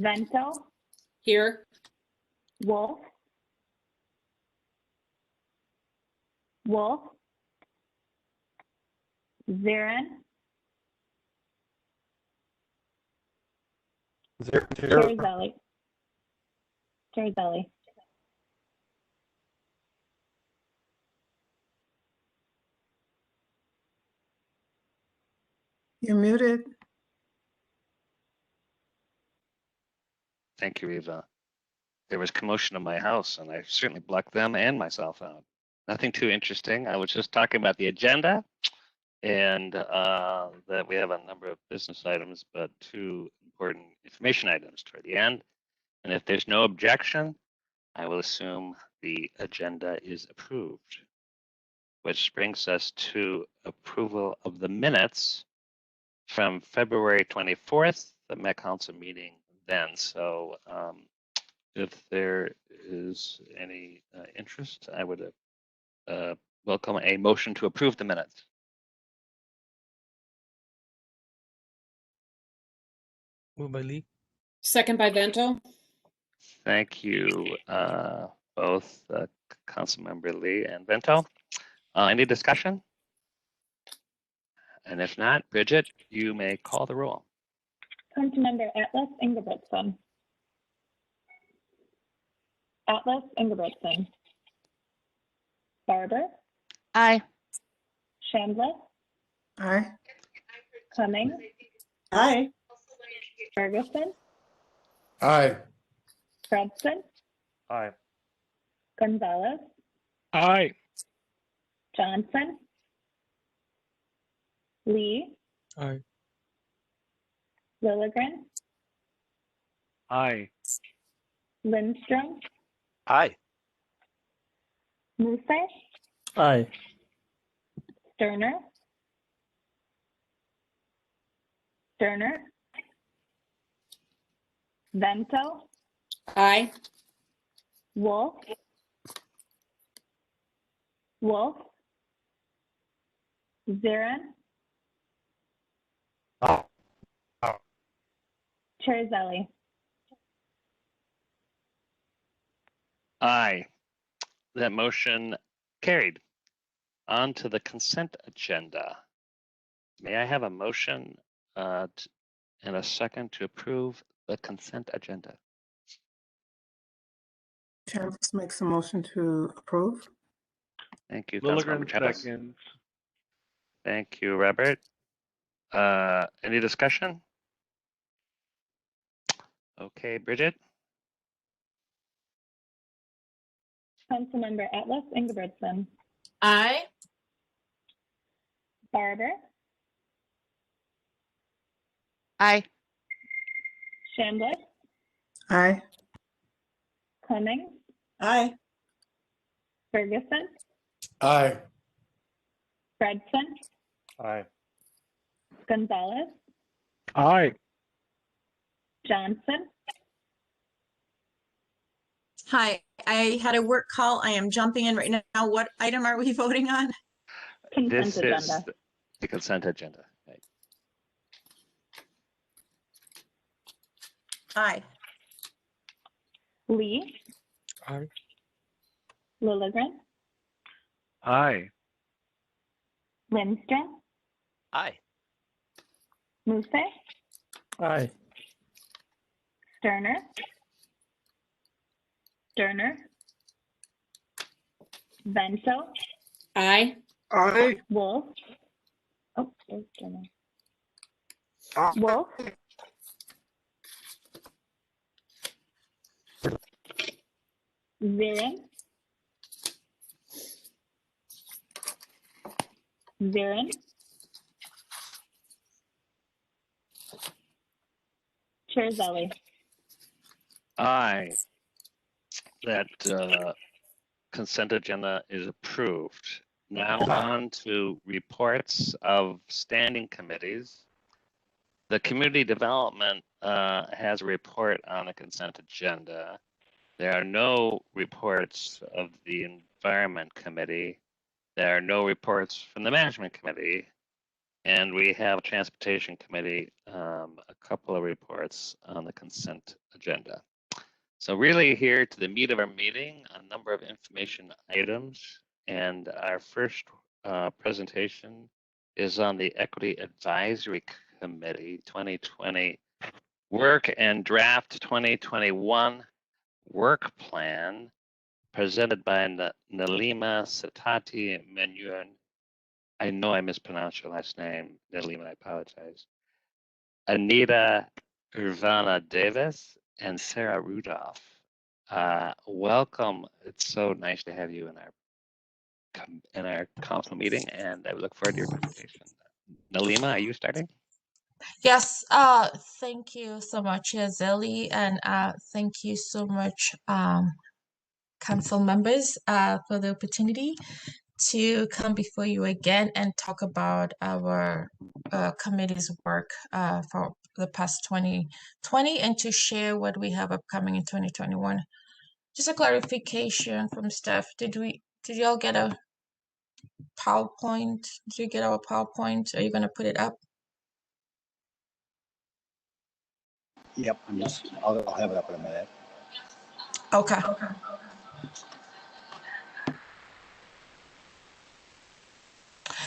Vento, Here. Wolf, Zarin, Terzeli. You're muted. Thank you, Eva. There was commotion in my house, and I certainly blocked them and myself out. Nothing too interesting. I was just talking about the agenda and that we have a number of business items, but two important information items toward the end. And if there's no objection, I will assume the agenda is approved, which brings us to approval of the minutes from February 24th, the Met Council meeting then. So if there is any interest, I would welcome a motion to approve the minutes. Move by Lee. Second by Vento. Thank you, both Councilmember Lee and Vento. Any discussion? And if not, Bridget, you may call the roll. Councilmember Atlas Ingebrigtsen. Atlas Ingebrigtsen. Barber, Aye. Chambliss, Aye. Cummings, Aye. Ferguson, Aye. Fredson, Aye. Gonzalez, Aye. Johnson, Lee, Aye. Lilligren, Aye. Lindstrom, Aye. Musse, Aye. Sterner, Vento, Aye. Wolf, Zarin, Terzeli. Aye. That motion carried. On to the consent agenda. May I have a motion and a second to approve the consent agenda? Chambliss makes a motion to approve. Thank you, Lilligren Councilmember Chambliss. seconds. Thank you, Robert. Any discussion? Okay, Bridget? Councilmember Atlas Ingebrigtsen. Aye. Barber, Aye. Chambliss, Aye. Cummings, Aye. Ferguson, Aye. Fredson, Aye. Gonzalez, Aye. Johnson, Hi, I had a work call. I am jumping in right now. What item are we voting on? consent This agenda. is the consent agenda. Right. Aye. Lee, Aye. Lilligren, Aye. Lindstrom, Aye. Musse, Aye. Sterner, Vento, Aye. Aye. Wolf. Oh, there's Sterner. Aye. Wolf, Zarin, Terzeli. Aye. That consent agenda is approved. Now on to reports of standing committees. The community development has a report on the consent agenda. There are no reports of the environment committee. There are no reports from the management committee. And we have a Transportation Committee, a couple of reports on the consent agenda. So really here to the meat of our meeting, a number of information items. And our first presentation is on the Equity Advisory Committee 2020 work and draft 2021 work plan presented by Nalima Satati Menuan. I know I mispronounced your last name, Nalima, I apologize. Anita Urbana Davis and Sarah Rudolph. Welcome. It's so nice to have you in our council meeting, and I look forward to your presentation. Nalima, are you starting? Yes, thank you so much, Zeli, and thank you so much, council members, for the opportunity to come before you again and talk about our committee's work for the past 2020 and to share what we have upcoming in 2021. Just a clarification from staff. Did y'all get a PowerPoint? Did you get our PowerPoint? Are you gonna put it up? Yep, I'll have it up in a minute. Okay.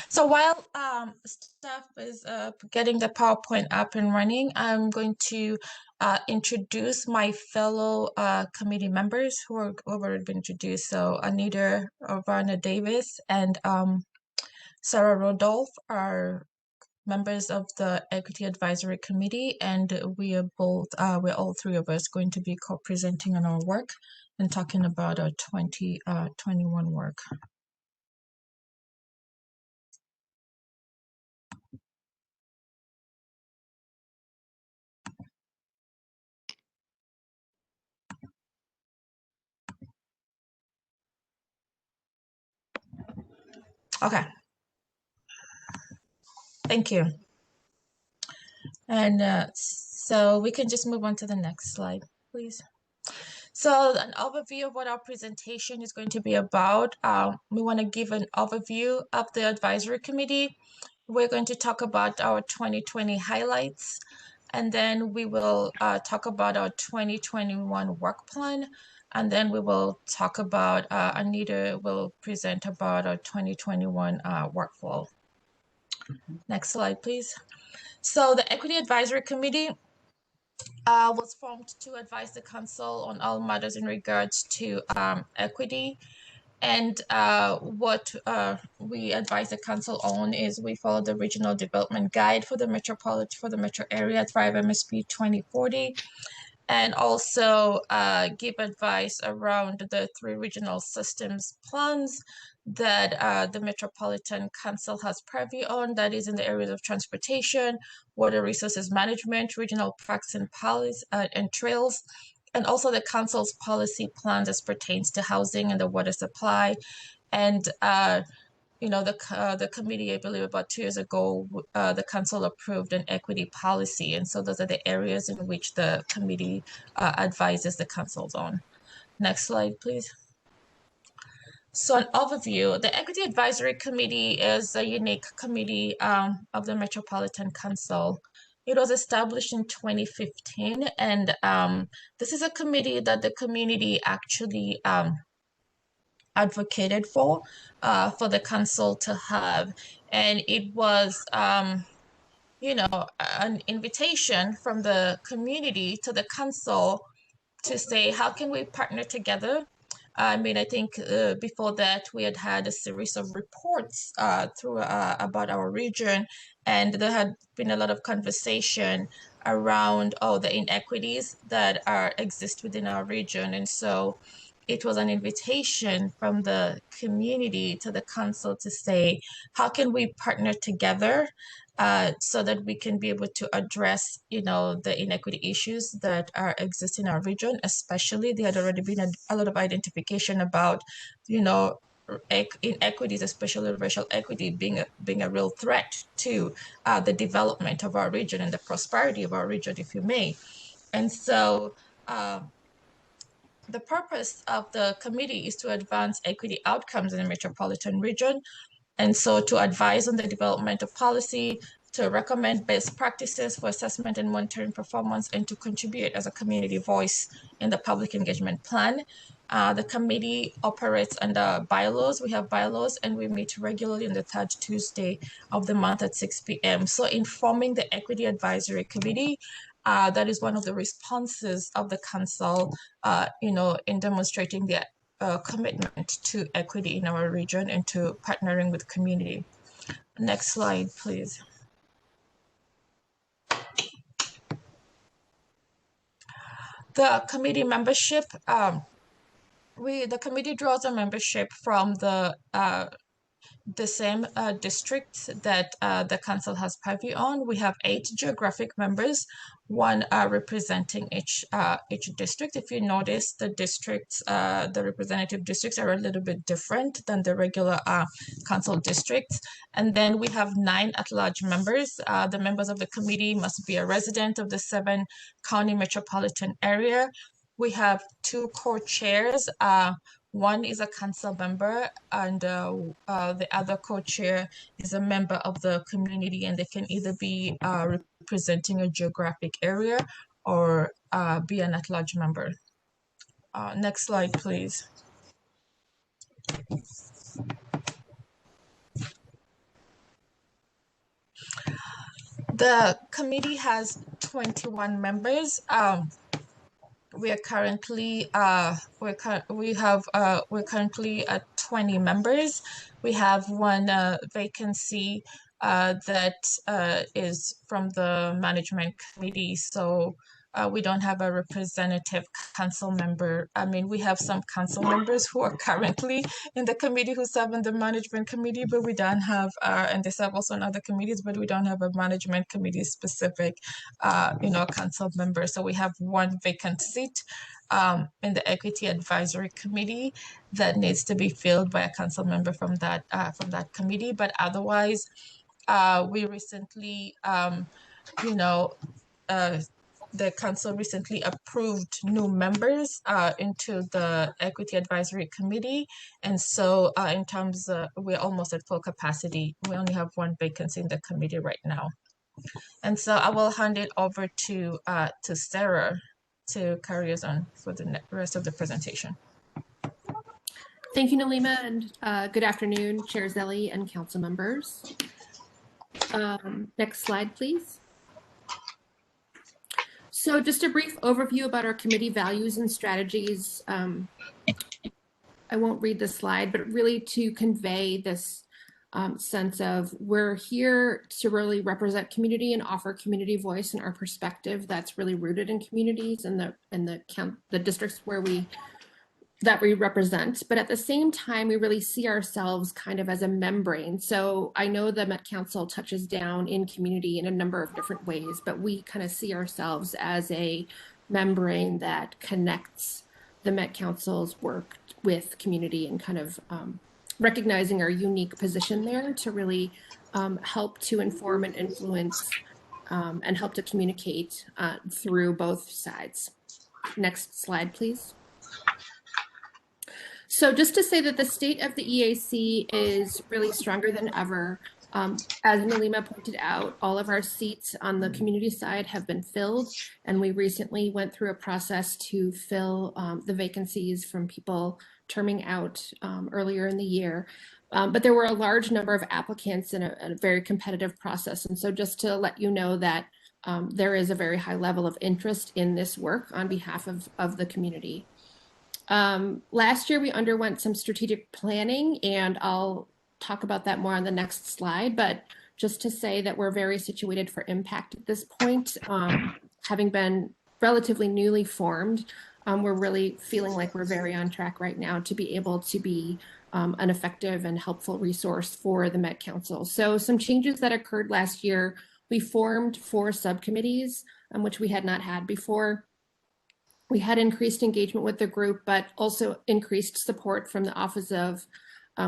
So while staff is getting the PowerPoint up and running, I'm going to introduce my fellow committee members who have already been introduced. So Anita Urbana Davis and Sarah Rodolph are members of the Equity Advisory Committee, and we are both, we're all three of us going to be co-presenting on our work and talking about our 2021 work. Okay. Thank you. And so we can just move on to the next slide, please. So an overview of what our presentation is going to be about. We want to give an overview of the advisory committee. We're going to talk about our 2020 highlights, and then we will talk about our 2021 work plan. And then we will talk about, Anita will present about our 2021 workflow. Next slide, please. So the Equity Advisory Committee was formed to advise the council on all matters in regards to equity. And what we advise the council on is we follow the regional development guide for the metro area, Thrive MSP 2040, and also give advice around the 3 regional systems plans that the Metropolitan Council has purview on, that is in the areas of transportation, water resources management, regional parks and policies and trails, and also the council's policy plans as pertains to housing and the water supply. And you know, the committee, I believe about 2 years ago, the council approved an equity policy. And so those are the areas in which the committee advises the councils on. Next slide, please. So an overview, the Equity Advisory Committee is a unique committee of the Metropolitan Council. It was established in 2015, and this is a committee that the community actually advocated for the council to have. And it was, you know, an invitation from the community to the council to say, how can we partner together? I mean, I think before that, we had had a series of reports about our region, and there had been a lot of conversation around the inequities that exist within our region. And so it was an invitation from the community to the council to say, how can we partner together so that we can be able to address, you know, the inequity issues that exist in our region. Especially, there had already been a lot of identification about, you know, inequities, especially racial equity, being a real threat to the development of our region and the prosperity of our region, if you may. And so the purpose of the committee is to advance equity outcomes in the metropolitan region And so to advise on the development of policy, to recommend best practices for assessment and monitoring performance, and to contribute as a community voice in the public engagement plan. The committee operates under bylaws. We have bylaws, and we meet regularly on the third Tuesday of the month at 6 p.m. So in forming the Equity Advisory Committee, that is one of the responses of the council, in demonstrating the commitment to equity in our region and to partnering with community. Next slide, please. The committee membership, the committee draws a membership from the same districts that the council has purview on. We have 8 geographic members, one representing each district. If you notice, the districts, the representative districts are a little bit different than the regular council districts. And then we have 9 at-large members. The members of the committee must be a resident of the 7-county metropolitan area. We have 2 co-chairs. One is a council member, and the other co-chair is a member of the community, and they can either be representing a geographic area or be an at-large member. Next slide, please. The committee has 21 members. We are currently we're currently at 20 members. We have one vacancy that is from the management committee. So we don't have a representative council member. I mean, we have some council members who are currently in the committee who serve in the management committee, but we don't have, and they serve also in other committees, but we don't have a management committee specific, council member. So we have one vacant seat in the Equity Advisory Committee that needs to be filled by a council member from that committee. But otherwise, we recently, the council recently approved new members into the Equity Advisory Committee. And so in terms of, we're almost at full capacity. We only have one vacancy in the committee right now. And so I will hand it over to Sarah to carry us on for the rest of the presentation. Thank you, Nalima, and good afternoon, Chair Zelli and council members. Next slide, please. So just a brief overview about our committee values and strategies. I won't read the slide, but really to convey this sense of we're here to really represent community and offer community voice and our perspective that's really rooted in communities and the districts that we represent. But at the same time, we really see ourselves kind of as a membrane. So I know the Met Council touches down in community in a number of different ways, but we kind of see ourselves as a membrane that connects the Met Council's work with community and kind of recognizing our unique position there to really help to inform and influence and help to communicate through both sides. Next slide, please. So just to say that the state of the EAC is really stronger than ever. As Nalima pointed out, all of our seats on the community side have been filled, and we recently went through a process to fill the vacancies from people terming out earlier in the year. But there were a large number of applicants in a very competitive process. And so just to let you know that there is a very high level of interest in this work on behalf of the community. Last year, we underwent some strategic planning, and I'll talk about that more on the next slide, but just to say that we're very situated for impact at this point. Having been relatively newly formed, we're really feeling like we're very on track right now to be able to be an effective and helpful resource for the Met Council. So some changes that occurred last year, we formed 4 subcommittees, which we had not had before. We had increased engagement with the group, but also increased support from the Office of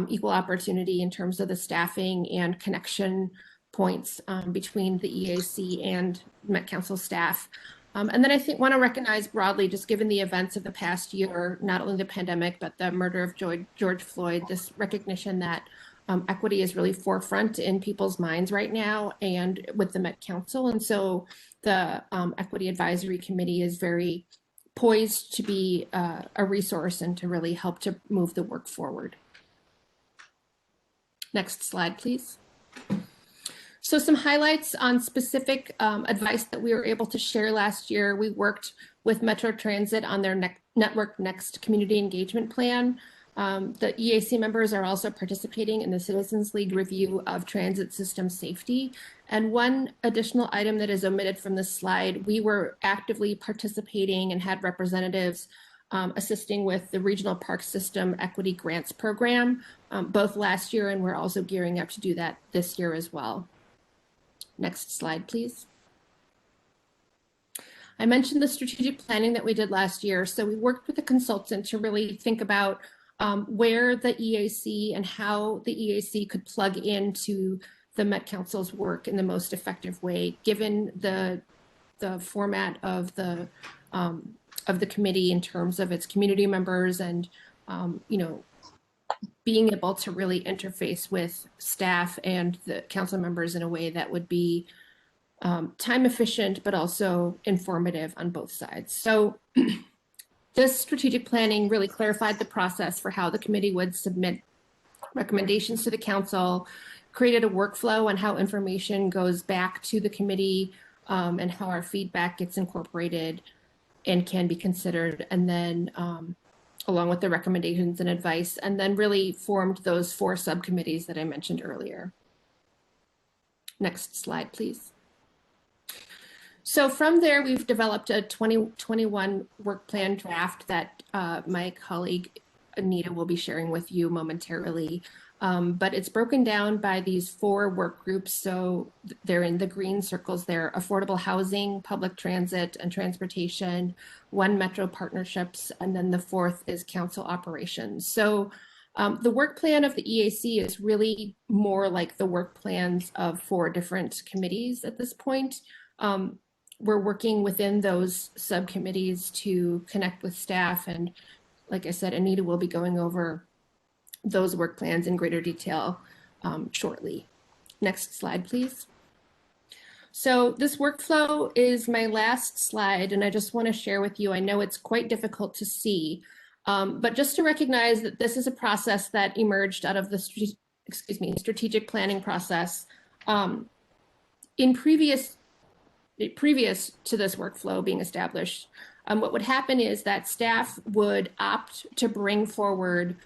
Equal Opportunity in terms of the staffing and connection points between the EAC and Met Council staff. And then I want to recognize broadly, just given the events of the past year, not only the pandemic, but the murder of George Floyd, this recognition that equity is really forefront in people's minds right now and with the Met Council. And so the Equity Advisory Committee is very poised to be a resource and to really help to move the work forward. Next slide, please. So some highlights on specific advice that we were able to share last year. We worked with Metro Transit on their Network Next community engagement plan. The EAC members are also participating in the Citizens League review of transit system safety. And one additional item that is omitted from this slide, we were actively participating and had representatives assisting with the Regional Park System Equity Grants Program, both last year, and we're also gearing up to do that this year as well. Next slide, please. I mentioned the strategic planning that we did last year. So we worked with a consultant to really think about where the EAC and how the EAC could plug into the Met Council's work in the most effective way, given the format of the committee in terms of its community members and being able to really interface with staff and the council members in a way that would be time efficient, but also informative on both sides. So this strategic planning really clarified the process for how the committee would submit recommendations to the council, created a workflow on how information goes back to the committee and how our feedback gets incorporated and can be considered, and then along with the recommendations and advice, and then really formed those 4 subcommittees that I mentioned earlier. Next slide, please. So from there, we've developed a 2021 work plan draft that my colleague Anita will be sharing with you momentarily. But it's broken down by these 4 work groups. So they're in the green circles there: affordable housing, public transit and transportation, 1 metro partnerships, and then the 4th is council operations. So the work plan of the EAC is really more like the work plans of 4 different committees at this point. We're working within those subcommittees to connect with staff. And like I said, Anita will be going over those work plans in greater detail shortly. Next slide, please. So this workflow is my last slide, and I just want to share with you, I know it's quite difficult to see, but just to recognize that this is a process that emerged out of the strategic planning process. In previous to this workflow being established, what would happen is that staff would opt to bring forward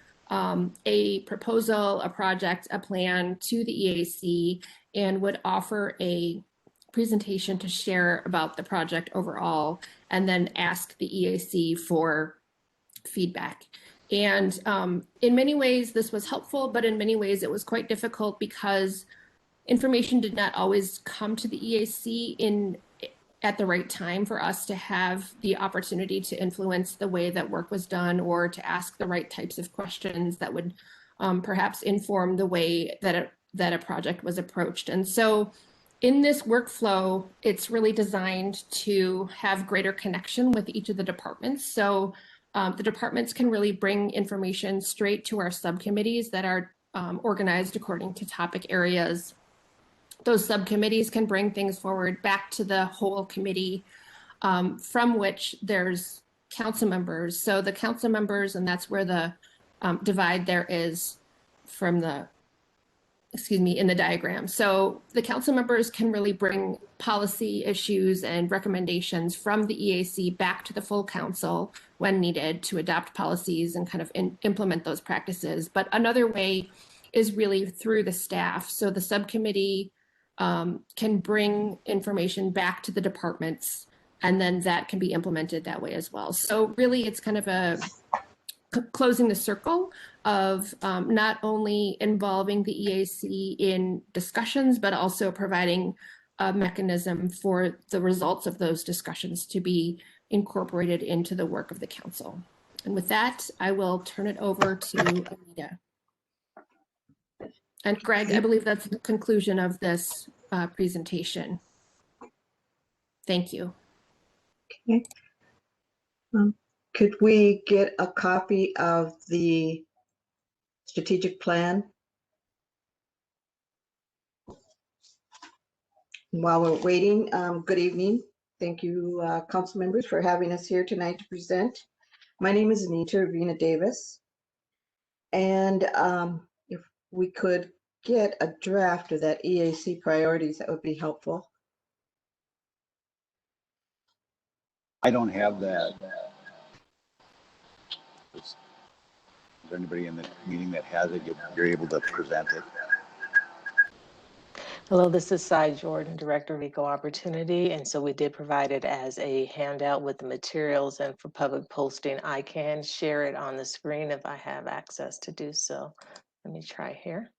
a proposal, a project, a plan to the EAC, and would offer a presentation to share about the project overall, and then ask the EAC for feedback. And in many ways, this was helpful, but in many ways, it was quite difficult because information did not always come to the EAC at the right time for us to have the opportunity to influence the way that work was done, or to ask the right types of questions that would perhaps inform the way that a project was approached. And so in this workflow, it's really designed to have greater connection with each of the departments. So the departments can really bring information straight to our subcommittees that are organized according to topic areas. Those subcommittees can bring things forward back to the whole committee, from which there's council members. So the council members, and that's where the divide there is from the, in the diagram. So the council members can really bring policy issues and recommendations from the EAC back to the full council when needed to adopt policies and kind of implement those practices. But another way is really through the staff. So the subcommittee can bring information back to the departments, and then that can be implemented that way as well. So really, it's kind of a closing the circle of not only involving the EAC in discussions, but also providing a mechanism for the results of those discussions to be incorporated into the work of the council. And with that, I will turn it over to Anita. And Greg, I believe that's the conclusion of this presentation. Thank you. Okay. Could we get a copy of the strategic plan While we're waiting, good evening. Thank you, council members, for having us here tonight to present. My name is Anita Ravina Davis. And if we could get a draft of that EAC priorities, that would be helpful. I don't have that. Is there anybody in the meeting that has it? You're able to present it. Hello, this is Cy Jordan, Director of Eco Opportunity. And so we did provide it as a handout with the materials, and for public posting, I can share it on the screen if I have access to do so. Let me try here.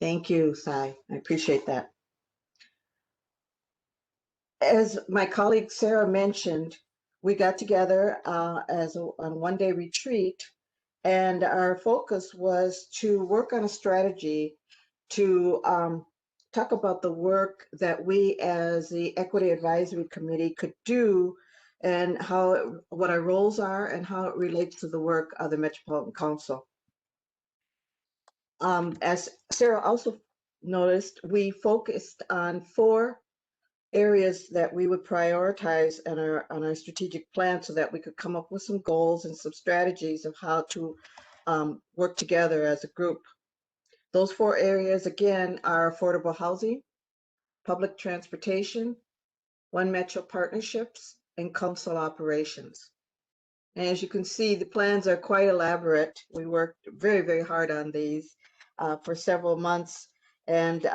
Thank you, Cy. I appreciate that. As my colleague Sarah mentioned, we got together on a one-day retreat, and our focus was to work on a strategy to talk about the work that we as the Equity Advisory Committee could do, and what our roles are and how it relates to the work of the Metropolitan Council. As Sarah also noticed, we focused on 4 areas that we would prioritize on our strategic plan so that we could come up with some goals and some strategies of how to work together as a group. Those 4 areas, again, are affordable housing, public transportation, One Metro partnerships, and council operations. And as you can see, the plans are quite elaborate. We worked very, very hard on these for several months. And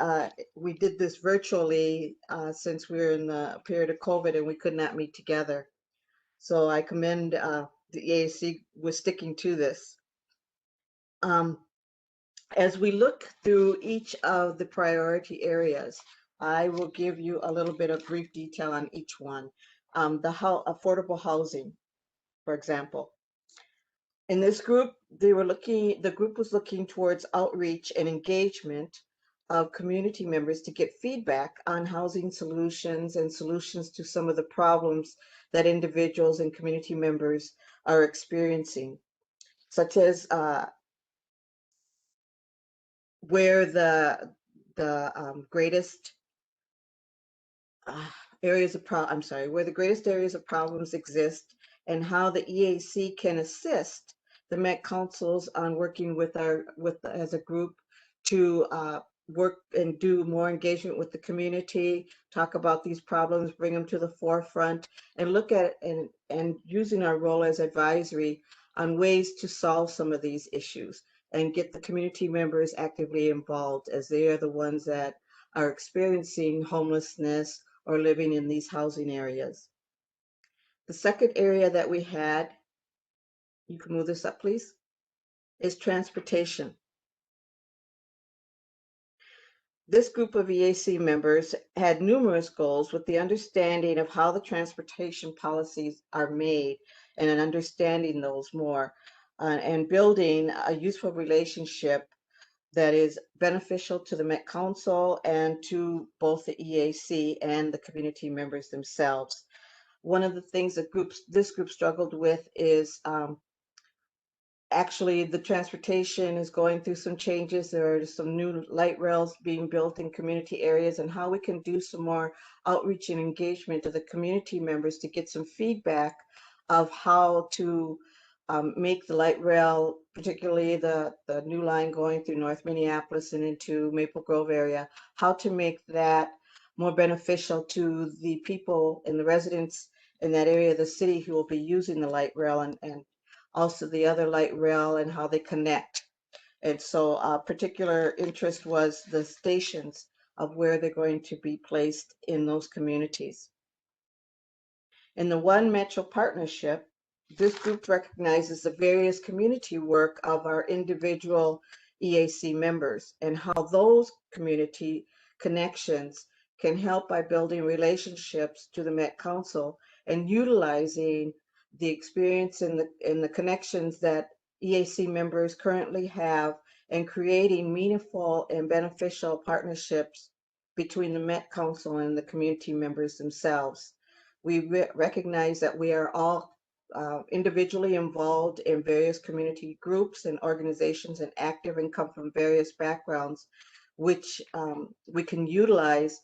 we did this virtually since we were in the period of COVID and we could not meet together. So I commend the EAC with sticking to this. As we look through each of the priority areas, I will give you a little bit of brief detail on each one. Affordable housing, for example. In this group, the group was looking towards outreach and engagement of community members to get feedback on housing solutions and solutions to some of the problems that individuals and community members are experiencing, such as where the greatest areas of where the greatest areas of problems exist, and how the EAC can assist the Met Councils on working as a group to work and do more engagement with the community, talk about these problems, bring them to the forefront, and look at and using our role as advisory on ways to solve some of these issues and get the community members actively involved, as they are the ones that are experiencing homelessness or living in these housing areas. The second area that we had, you can move this up, please, is transportation. This group of EAC members had numerous goals with the understanding of how the transportation policies are made and an understanding those more and building a useful relationship that is beneficial to the Met Council and to both the EAC and the community members themselves. One of the things that this group struggled with is actually the transportation is going through some changes. There are some new light rails being built in community areas, and how we can do some more outreach and engagement to the community members to get some feedback of how to make the light rail, particularly the new line going through North Minneapolis and into Maple Grove area, how to make that more beneficial to the people and the residents in that area of the city who will be using the light rail, and also the other light rail and how they connect. And so particular interest was the stations of where they're going to be placed in those communities. In the One Metro partnership, this group recognizes the various community work of our individual EAC members and how those community connections can help by building relationships to the Met Council and utilizing the experience and the connections that EAC members currently have, and creating meaningful and beneficial partnerships between the Met Council and the community members themselves. We recognize that we are all individually involved in various community groups and organizations and active and come from various backgrounds, which we can utilize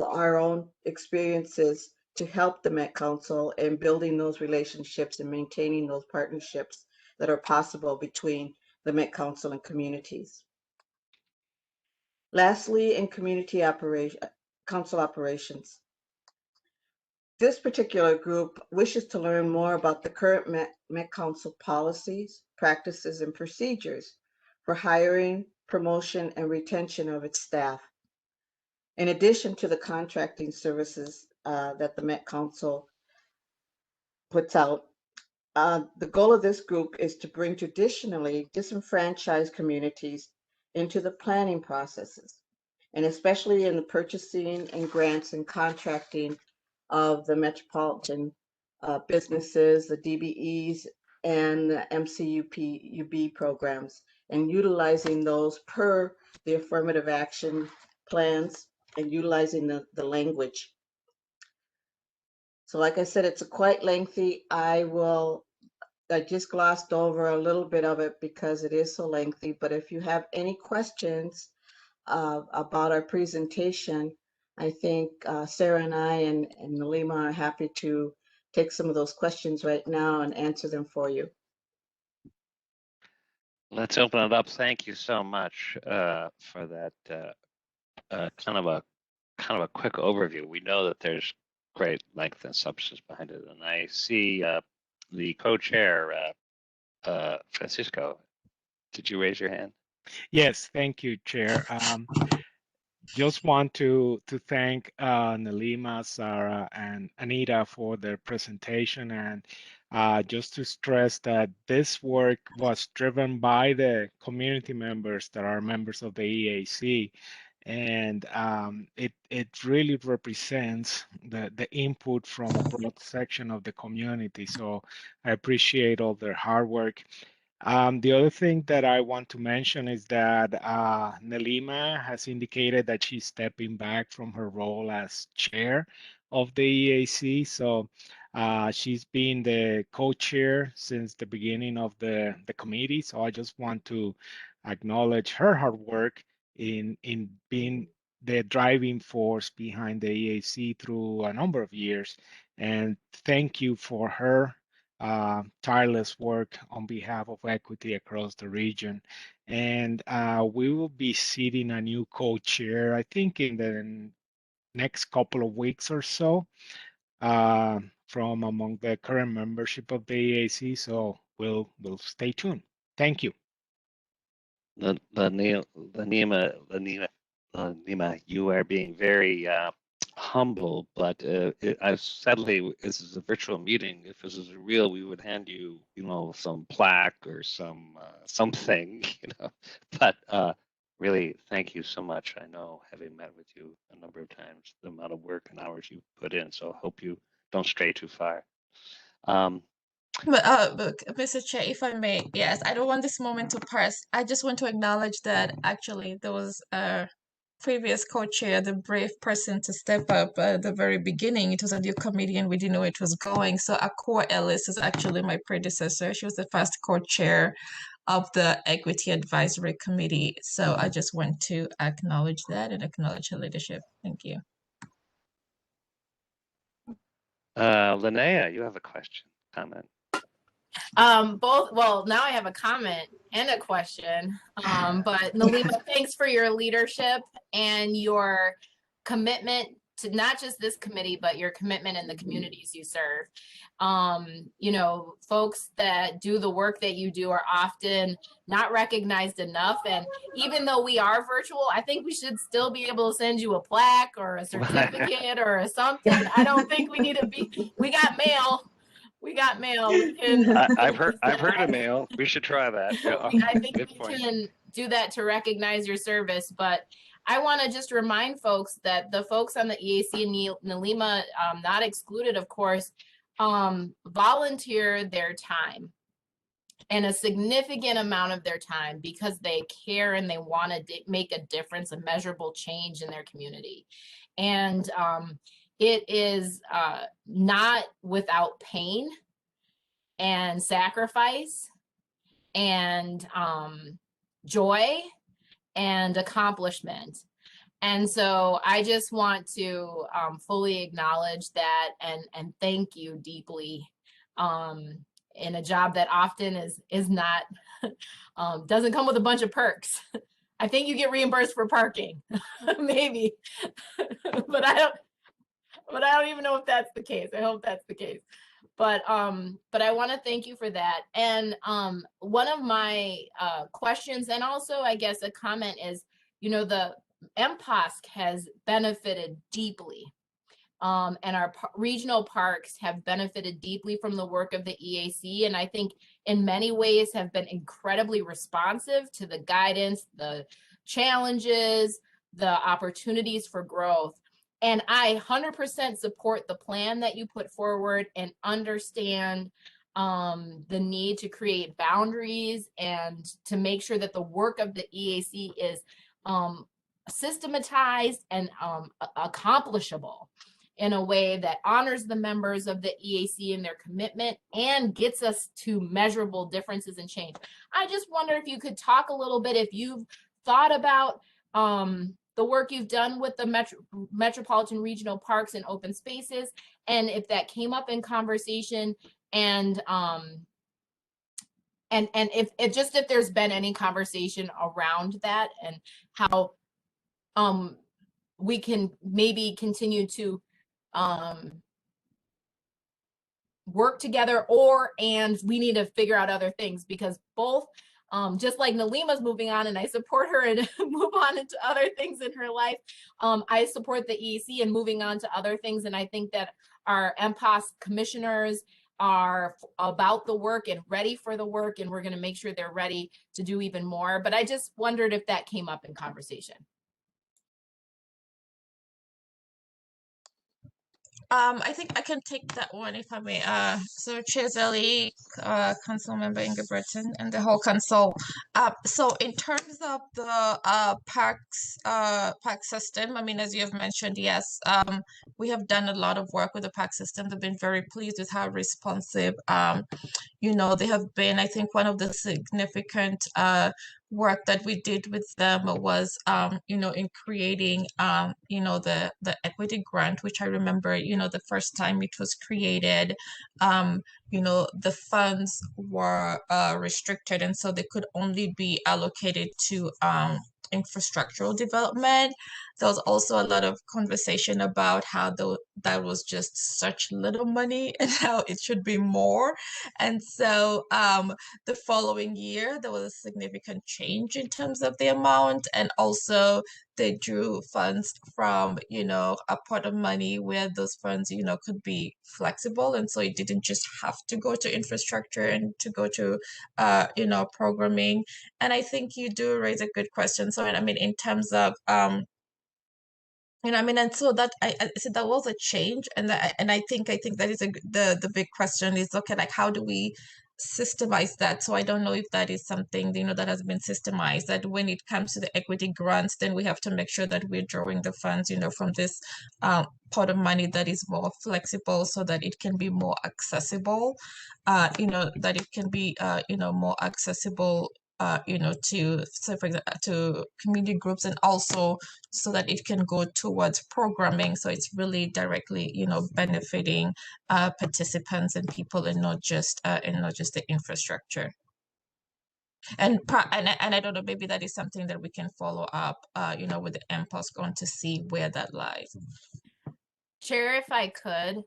our own experiences to help the Met Council in building those relationships and maintaining those partnerships that are possible between the Met Council and communities. Lastly, in council operations. This particular group wishes to learn more about the current Met Council policies, practices, and procedures for hiring, promotion, and retention of its staff. In addition to the contracting services that the Met Council puts out, the goal of this group is to bring traditionally disenfranchised communities into the planning processes, and especially in the purchasing and grants and contracting of the metropolitan businesses, the DBEs, and the MCUB programs, and utilizing those per the affirmative action plans and utilizing the language. So like I said, it's quite lengthy. I just glossed over a little bit of it because it is so lengthy, but if you have any questions about our presentation, I think Sarah and I and Nalima are happy to take some of those questions right now and answer them for you. Let's open it up. Thank you so much for that kind of a quick overview. We know that there's great length and substance behind it, and I see the co-chair Francisco. Did you raise your hand? Yes, thank you, Chair. Just want to thank Nalima, Sarah, and Anita for their presentation, and just to stress that this work was driven by the community members that are members of the EAC, and it really represents the input from a broad section of the community. So I appreciate all their hard work. The other thing that I want to mention is that Nalima has indicated that she's stepping back from her role as chair of the EAC. So she's been the co-chair since the beginning of the committee. So I just want to acknowledge her hard work in being the driving force behind the EAC through a number of years. And thank you for her tireless work on behalf of equity across the region. And we will be seating a new co-chair, I think in the next couple of weeks or so, from among the current membership of the EAC. So we'll stay tuned. Thank you. Nima, you are being very humble, but sadly, this is a virtual meeting. If this was real, we would hand you, some plaque or something, But really, thank you so much. I know, having met with you a number of times, the amount of work and hours you put in. So I hope you don't stray too far. But Mr. Chair, if I may, yes, I don't want this moment to pass. I just want to acknowledge that actually there was a previous co-chair, the brave person to step up at the very beginning. It was a new committee and we didn't know it was going. So Akua Ellis is actually my predecessor. She was the first co-chair of the Equity Advisory Committee. So I just want to acknowledge that and acknowledge her leadership. Thank you. Linnea, you have a question, comment. Well, now I have a comment and a question. But Nalima, thanks for your leadership and your commitment to not just this committee, but your commitment in the communities you serve. Folks that do the work that you do are often not recognized enough. And even though we are virtual, I think we should still be able to send you a plaque or a certificate or something. I don't think we need to be, we got mail. We got mail. I've heard of mail. We should try that. I think we can do that to recognize your service. But I want to just remind folks that the folks on the EAC and Nalima, not excluded, of course, volunteer their time, and a significant amount of their time, because they care and they want to make a difference, a measurable change in their community. And it is not without pain and sacrifice and joy and accomplishment. And so I just want to fully acknowledge that and thank you deeply in a job that often is not, doesn't come with a bunch of perks. I think you get reimbursed for parking, maybe, but I don't even know if that's the case. I hope that's the case. But I want to thank you for that. And one of my questions, and also I guess a comment, is, you know, the MPOSC has benefited deeply, and our regional parks have benefited deeply from the work of the EAC, and I think in many ways have been incredibly responsive to the guidance, the challenges, the opportunities for growth. And I 100% support the plan that you put forward and understand the need to create boundaries and to make sure that the work of the EAC is systematized and accomplishable in a way that honors the members of the EAC and their commitment and gets us to measurable differences in change. I just wonder if you could talk a little bit, if you've thought about the work you've done with the Metropolitan Regional Parks and Open Spaces, and if that came up in conversation, and if there's been any conversation around that, and how we can maybe continue to work together, and we need to figure out other things, because both just like Nalima's moving on and I support her and move on into other things in her life, I support the EAC and moving on to other things. And I think that our MPOSC commissioners are about the work and ready for the work, and we're going to make sure they're ready to do even more. But I just wondered if that came up in conversation. I think I can take that one if I may. So Chair Zeli, Council Member Ingebrigtsen, and the whole council. So in terms of the park system, I mean, as you have mentioned, yes, we have done a lot of work with the park system. They've been very pleased with how responsive, you know, they have been. I think one of the significant work that we did with them was, you know, in creating, you know, the equity grant, which I remember, you know, the first time it was created, you know, the funds were restricted, and so they could only be allocated to infrastructural development. There was also a lot of conversation about how that was just such little money and how it should be more. And so the following year, there was a significant change in terms of the amount, and also they drew funds from, you know, a pot of money where those funds, you know, could be flexible. And so it didn't just have to go to infrastructure and to go to, you know, programming. And I think you do raise a good question. So, I mean, in terms of, you know, I mean, and so that I said that was a change, and I think that is the big question is, okay, like, how do we systemize that? So I don't know if that is something, you know, that has been systemized, that when it comes to the equity grants, then we have to make sure that we're drawing the funds, you know, from this pot of money that is more flexible, so that it can be more accessible, you know, that it can be, you know, more accessible, you know, to, so for example, to community groups, and also so that it can go towards programming. So it's really directly, you know, benefiting participants and people, and not just the infrastructure. And I don't know, maybe that is something that we can follow up, you know, with the MPOSC on to see where that lies. Chair, if I could,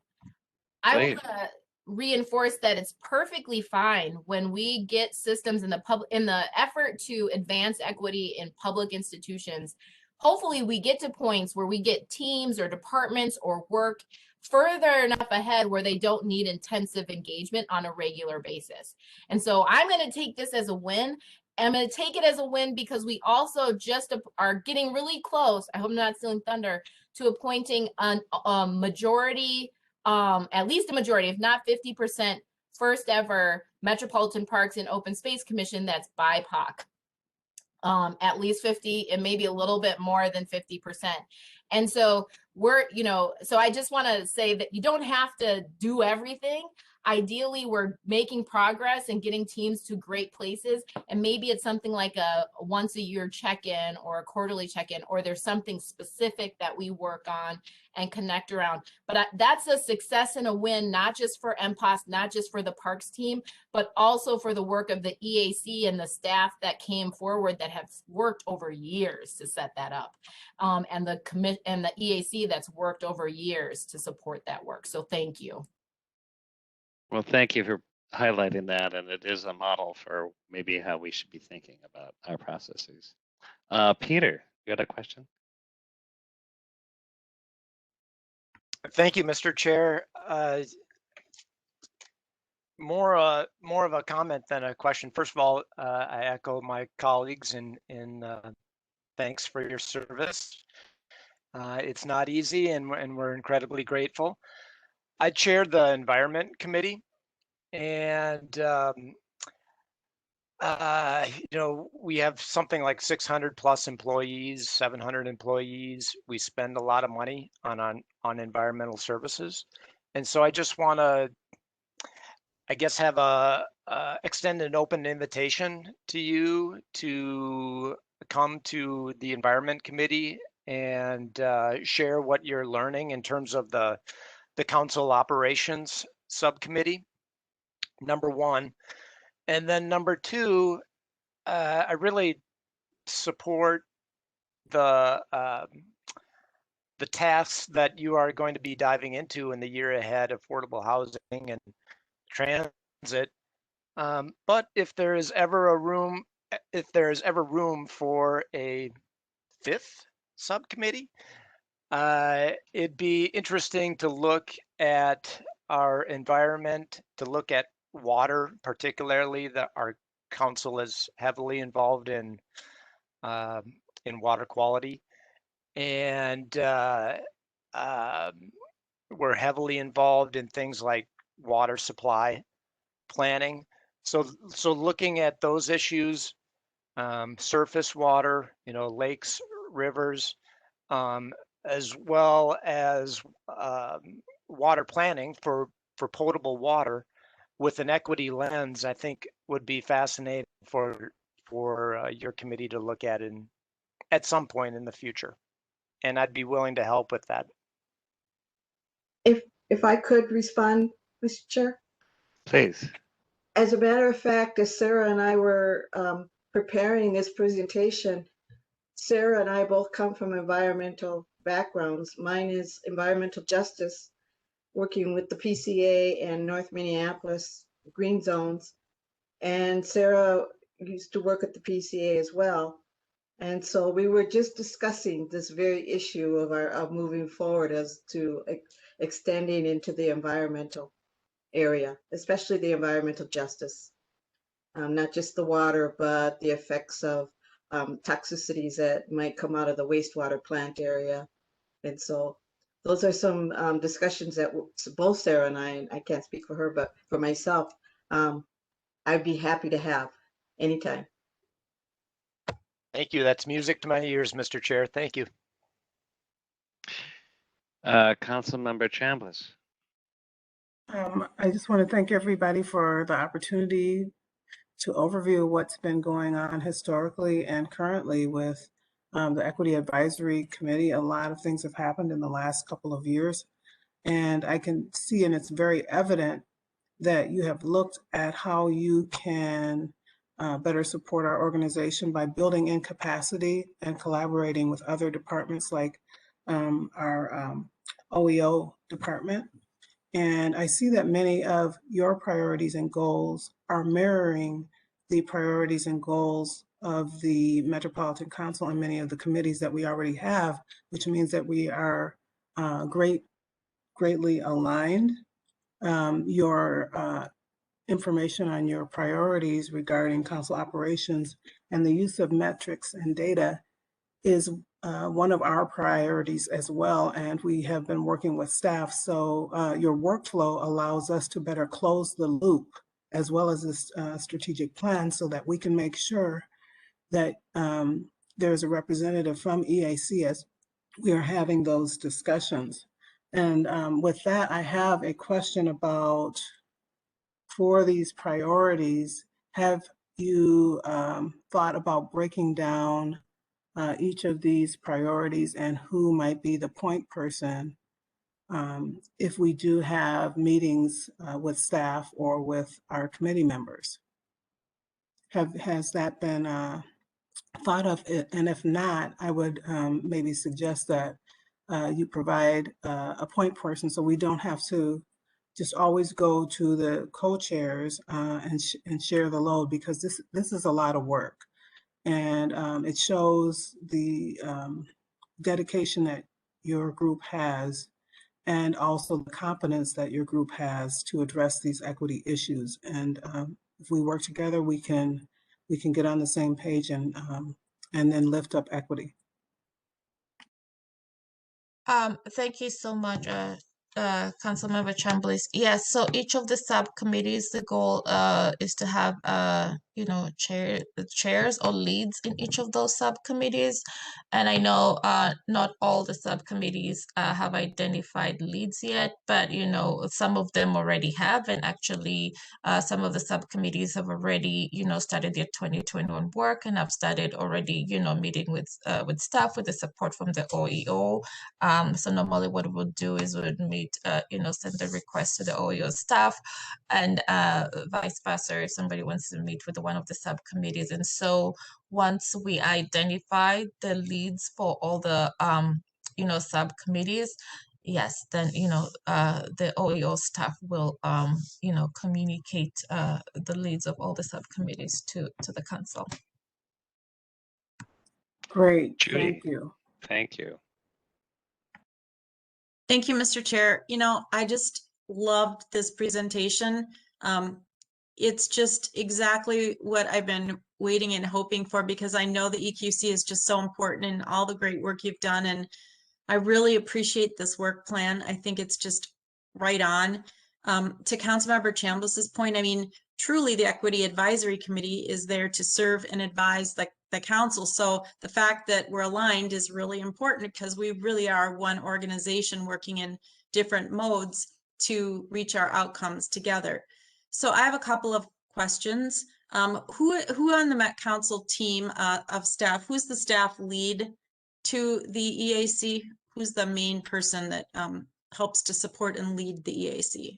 I want to reinforce that it's perfectly fine when we get systems in the effort to advance equity in public institutions. Hopefully we get to points where we get teams or departments or work further enough ahead where they don't need intensive engagement on a regular basis. And so I'm going to take this as a win. I'm going to take it as a win because we also just are getting really close, I hope I'm not stealing thunder, to appointing a majority, at least a majority, if not 50%, first ever Metropolitan Parks and Open Space Commission that's BIPOC. At least 50 and maybe a little bit more than 50%. And so we're, you know, so I just want to say that you don't have to do everything. ideally we're making progress and getting teams to great places. And maybe it's something like a once a year check-in or a quarterly check-in, or there's something specific that we work on and connect around. But that's a success and a win, not just for MPOS, not just for the parks team, but also for the work of the EAC and the staff that came forward that have worked over years to set that up. And the EAC that's worked over years to support that work. So thank you. Well, thank you for highlighting that, and it is a model for maybe how we should be thinking about our processes. Peter, you got a question? Thank you, Mr. Chair. More of a comment than a question. First of all, I echo my colleagues in thanks for your service. It's not easy, and we're incredibly grateful. I chaired the Environment Committee, and you know, we have something like 600 plus employees, 700 employees. We spend a lot of money on environmental services, and so I just want to, I guess, have extend an open invitation to you to come to the Environment Committee and share what you're learning in terms of the Council Operations Subcommittee, number one. And then number two, I really support the tasks that you are going to be diving into in the year ahead, affordable housing and transit. But if there is ever room for a fifth subcommittee, it'd be interesting to look at our environment, to look at water, particularly that our council is heavily involved in water quality, and we're heavily involved in things like water supply planning. So looking at those issues, surface water, you know, lakes, rivers, as well as water planning for potable water with an equity lens, I think would be fascinating for your committee to look at at some point in the future. And I'd be willing to help with that. If I could respond, Mr. Chair? Please. As a matter of fact, as Sarah and I were preparing this presentation, Sarah and I both come from environmental backgrounds. Mine is environmental justice, working with the PCA and North Minneapolis green zones. And Sarah used to work at the PCA as well. And so we were just discussing this very issue of moving forward as to extending into the environmental area, especially the environmental justice, not just the water, but the effects of toxicities that might come out of the wastewater plant area. And so those are some discussions that both Sarah and I can't speak for her, but for myself, I'd be happy to have anytime. Thank you. That's music to my ears, Mr. Chair. Thank you. Councilmember Chambliss. I just want to thank everybody for the opportunity to overview what's been going on historically and currently with the Equity Advisory Committee. A lot of things have happened in the last couple of years, and I can see, and it's very evident, that you have looked at how you can better support our organization by building in capacity and collaborating with other departments like our OEO department. And I see that many of your priorities and goals are mirroring the priorities and goals of the Metropolitan Council and many of the committees that we already have, which means that we are greatly aligned. Your information on your priorities regarding council operations and the use of metrics and data is one of our priorities as well, and we have been working with staff. So your workflow allows us to better close the loop as well as this strategic plan so that we can make sure that there's a representative from EAC as we are having those discussions. And with that, I have a question about for these priorities, have you thought about breaking down each of these priorities and who might be the point person if we do have meetings with staff or with our committee members? Has that been thought of? And if not, I would maybe suggest that you provide a point person so we don't have to just always go to the co-chairs and share the load, because this is a lot of work. And it shows the dedication that your group has, and also the competence that your group has to address these equity issues. And if we work together, we can get on the same page and then lift up equity. Thank you so much, Councilmember Chambliss. Yes, so each of the subcommittees, the goal is to have chairs or leads in each of those subcommittees. And I know not all the subcommittees have identified leads yet, but some of them already have, and actually some of the subcommittees have already started their 2021 work and have started already meeting with staff with the support from the OEO. So normally what we'll do is we'll meet, send a request to the OEO staff, and vice versa if somebody wants to meet with one of the subcommittees. And so once we identify the leads for all the, subcommittees, yes, then, the OEO staff will, communicate the leads of all the subcommittees to the council. Great, Judy. thank you. Thank you. Thank you, Mr. Chair. I just loved this presentation. It's just exactly what I've been waiting and hoping for, because I know the EQC is just so important in all the great work you've done. And I really appreciate this work plan. I think it's just right on. To Councilmember Chambliss's point, I mean, truly the Equity Advisory Committee is there to serve and advise the council. So the fact that we're aligned is really important, because we really are one organization working in different modes to reach our outcomes together. So I have a couple of questions. Who on the Met Council team of staff, who's the staff lead to the EAC? Who's the main person that helps to support and lead the EAC?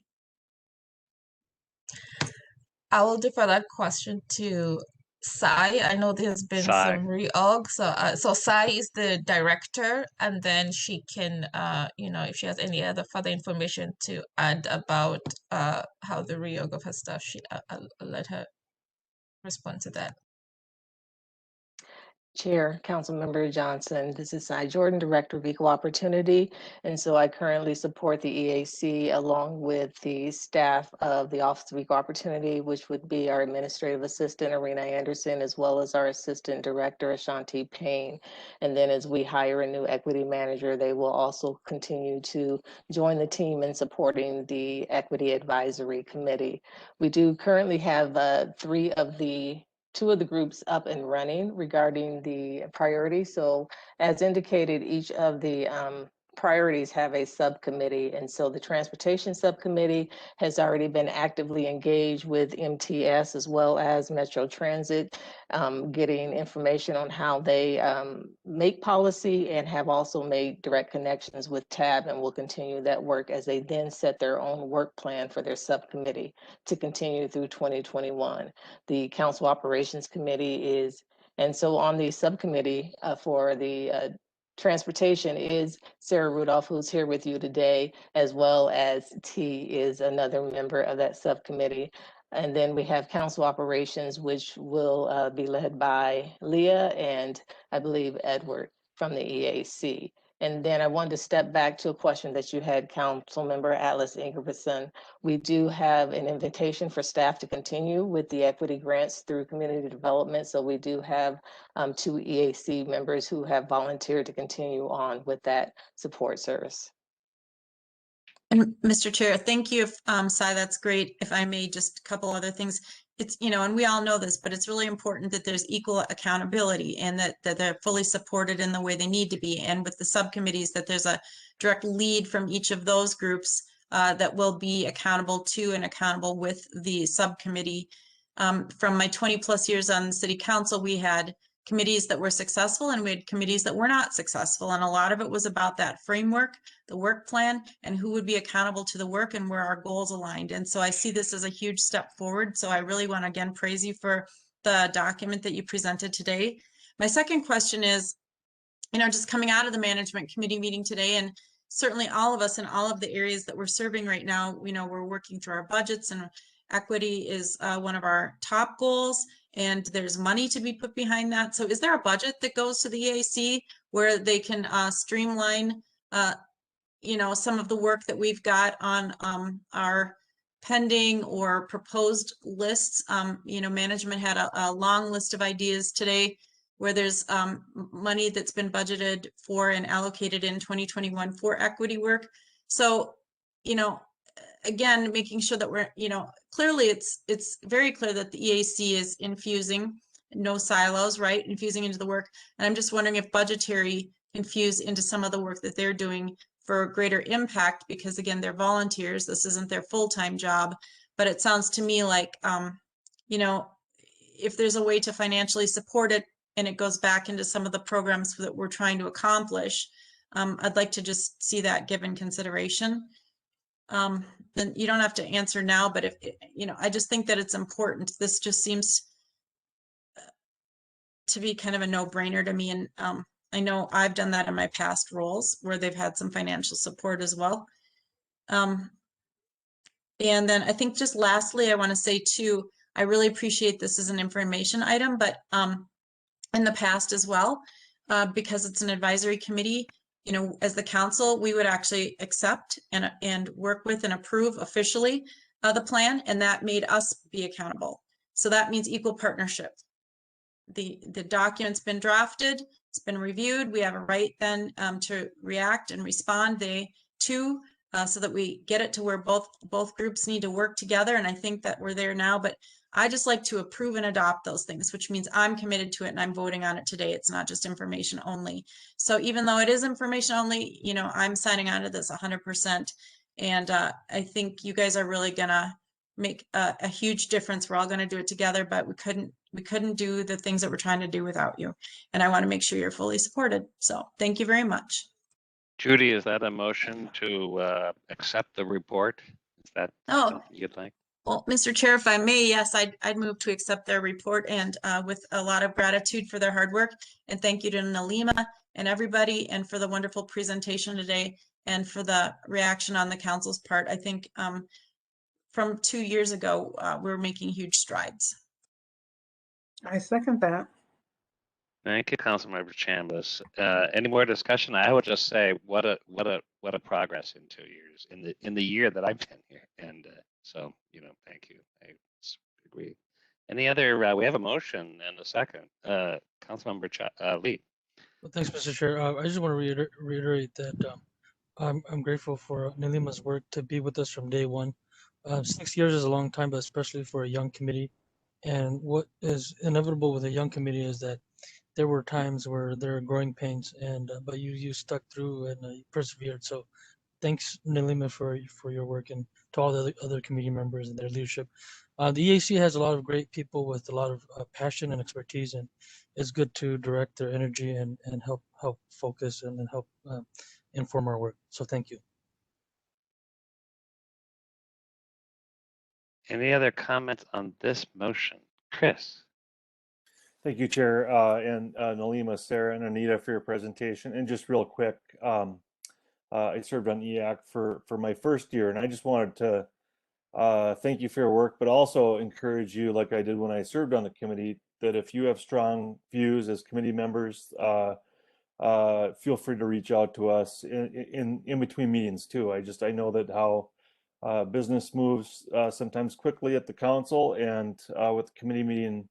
I will defer that question to Sai. I know there's been some reorg, so Sai is the director, and then she can, if she has any other further information to add about how the reorg of her staff, I'll let her respond to that. Chair, Councilmember Johnson, this is Sai Jordan, Director of Equal Opportunity. And so I currently support the EAC along with the staff of the Office of Equal Opportunity, which would be our Administrative Assistant, Arena Anderson, as well as our Assistant Director, Ashanti Payne. And then as we hire a new equity manager, they will also continue to join the team in supporting the Equity Advisory Committee. We do currently have two of the groups up and running regarding the priorities. So as indicated, each of the priorities have a subcommittee. And so the transportation subcommittee has already been actively engaged with MTS as well as Metro Transit, getting information on how they make policy, and have also made direct connections with TAB, and will continue that work as they then set their own work plan for their subcommittee to continue through 2021. The Council Operations Committee is, and so on the subcommittee for the transportation is Sarah Rudolph, who's here with you today, as well as T is another member of that subcommittee. And then we have Council Operations, which will be led by Leah and I believe Edward from the EAC. And then I wanted to step back to a question that you had, Councilmember Atlas Ingebrigtsen. We do have an invitation for staff to continue with the equity grants through community development. So we do have 2 EAC members who have volunteered to continue on with that support service. And Mr. Chair, thank you, Sai, that's great. If I may, just a couple other things. It's, and we all know this, but it's really important that there's equal accountability, and that they're fully supported in the way they need to be. And with the subcommittees, that there's a direct lead from each of those groups that will be accountable to and accountable with the subcommittee. From my 20 plus years on city council, we had committees that were successful and we had committees that were not successful. And a lot of it was about that framework, the work plan, and who would be accountable to the work and where our goals aligned. And so I see this as a huge step forward. So I really want to again praise you for the document that you presented today. My second question is, just coming out of the management committee meeting today, and certainly all of us in all of the areas that we're serving right now, we're working through our budgets, and equity is one of our top goals, and there's money to be put behind that. So is there a budget that goes to the EAC where they can streamline, some of the work that we've got on our pending or proposed lists? Management had a long list of ideas today where there's money that's been budgeted for and allocated in 2021 for equity work. So, again, making sure that we're, clearly it's very clear that the EAC is infusing, no silos, right? Infusing into the work. And I'm just wondering if budgetary infuse into some of the work that they're doing for greater impact, because again, they're volunteers. This isn't their full-time job, but it sounds to me like, if there's a way to financially support it and it goes back into some of the programs that we're trying to accomplish, I'd like to just see that given consideration. Then you don't have to answer now, but if, I just think that it's important. This just seems to be kind of a no-brainer to me. And I know I've done that in my past roles where they've had some financial support as well. And then I think just lastly, I want to say too, I really appreciate this as an information item, but in the past as well, because it's an advisory committee, as the council, we would actually accept and work with and approve officially the plan, and that made us be accountable. So that means equal partnership. The document's been drafted, it's been reviewed. We have a right then to react and respond so that we get it to where both groups need to work together. And I think that we're there now, but I just like to approve and adopt those things, which means I'm committed to it and I'm voting on it today. It's not just information only. So even though it is information only, I'm signing on to this 100%. And I think you guys are really gonna make a huge difference. We're all gonna do it together, but we couldn't do the things that we're trying to do without you. And I wanna make sure you're fully supported. So thank you very much. Judy, is that a motion to accept the report? Is that something you'd like? Well, Mr. Chair, if I may, yes, I'd move to accept their report, and with a lot of gratitude for their hard work. And thank you to Nalima and everybody, and for the wonderful presentation today, and for the reaction on the council's part. I think from 2 years ago, we're making huge strides. I second that. Thank you, Councilmember Chambliss. Any more discussion? I would just say what a progress in 2 years in the year that I've been here, and so thank you. I agree. Any other? We have a motion and a second. Councilmember Lee. Well, thanks, Mr. Chair. I just want to reiterate that I'm grateful for Nalima's work to be with us from day one. 6 years is a long time, but especially for a young committee. And what is inevitable with a young committee is that there were times where there are growing pains, and but you stuck through and you persevered. So thanks, Nalima, for your work, and to all the other committee members and their leadership. The EAC has a lot of great people with a lot of passion and expertise, and it's good to direct their energy and help focus and help inform our work. So thank you. Any other comments on this motion? Chris. Thank you, Chair, and Nalima, Sarah, and Anita for your presentation. And just real quick, I served on EAC for my first year, and I just wanted to thank you for your work, but also encourage you, like I did when I served on the committee, that if you have strong views as committee members, feel free to reach out to us in between meetings too. I know that how business moves sometimes quickly at the council, and with the committee meeting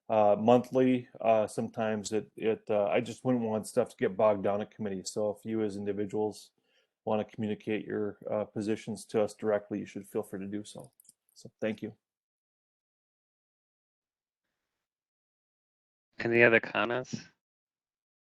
monthly, sometimes I just wouldn't want stuff to get bogged down at committee. So if you as individuals want to communicate your positions to us directly, you should feel free to do so. So thank you. Any other comments?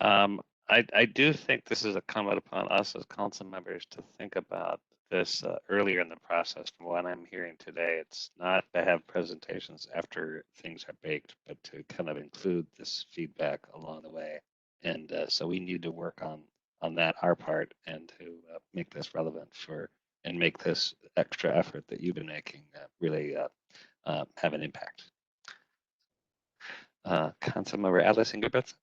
I do think this is incumbent upon us as council members to think about this earlier in the process. From what I'm hearing today, it's not to have presentations after things are baked, but to kind of include this feedback along the way. And so we need to work on that, our part, and to make this relevant for and make this extra effort that you've been making really have an impact. Councilmember Atlas Ingebrigtsen.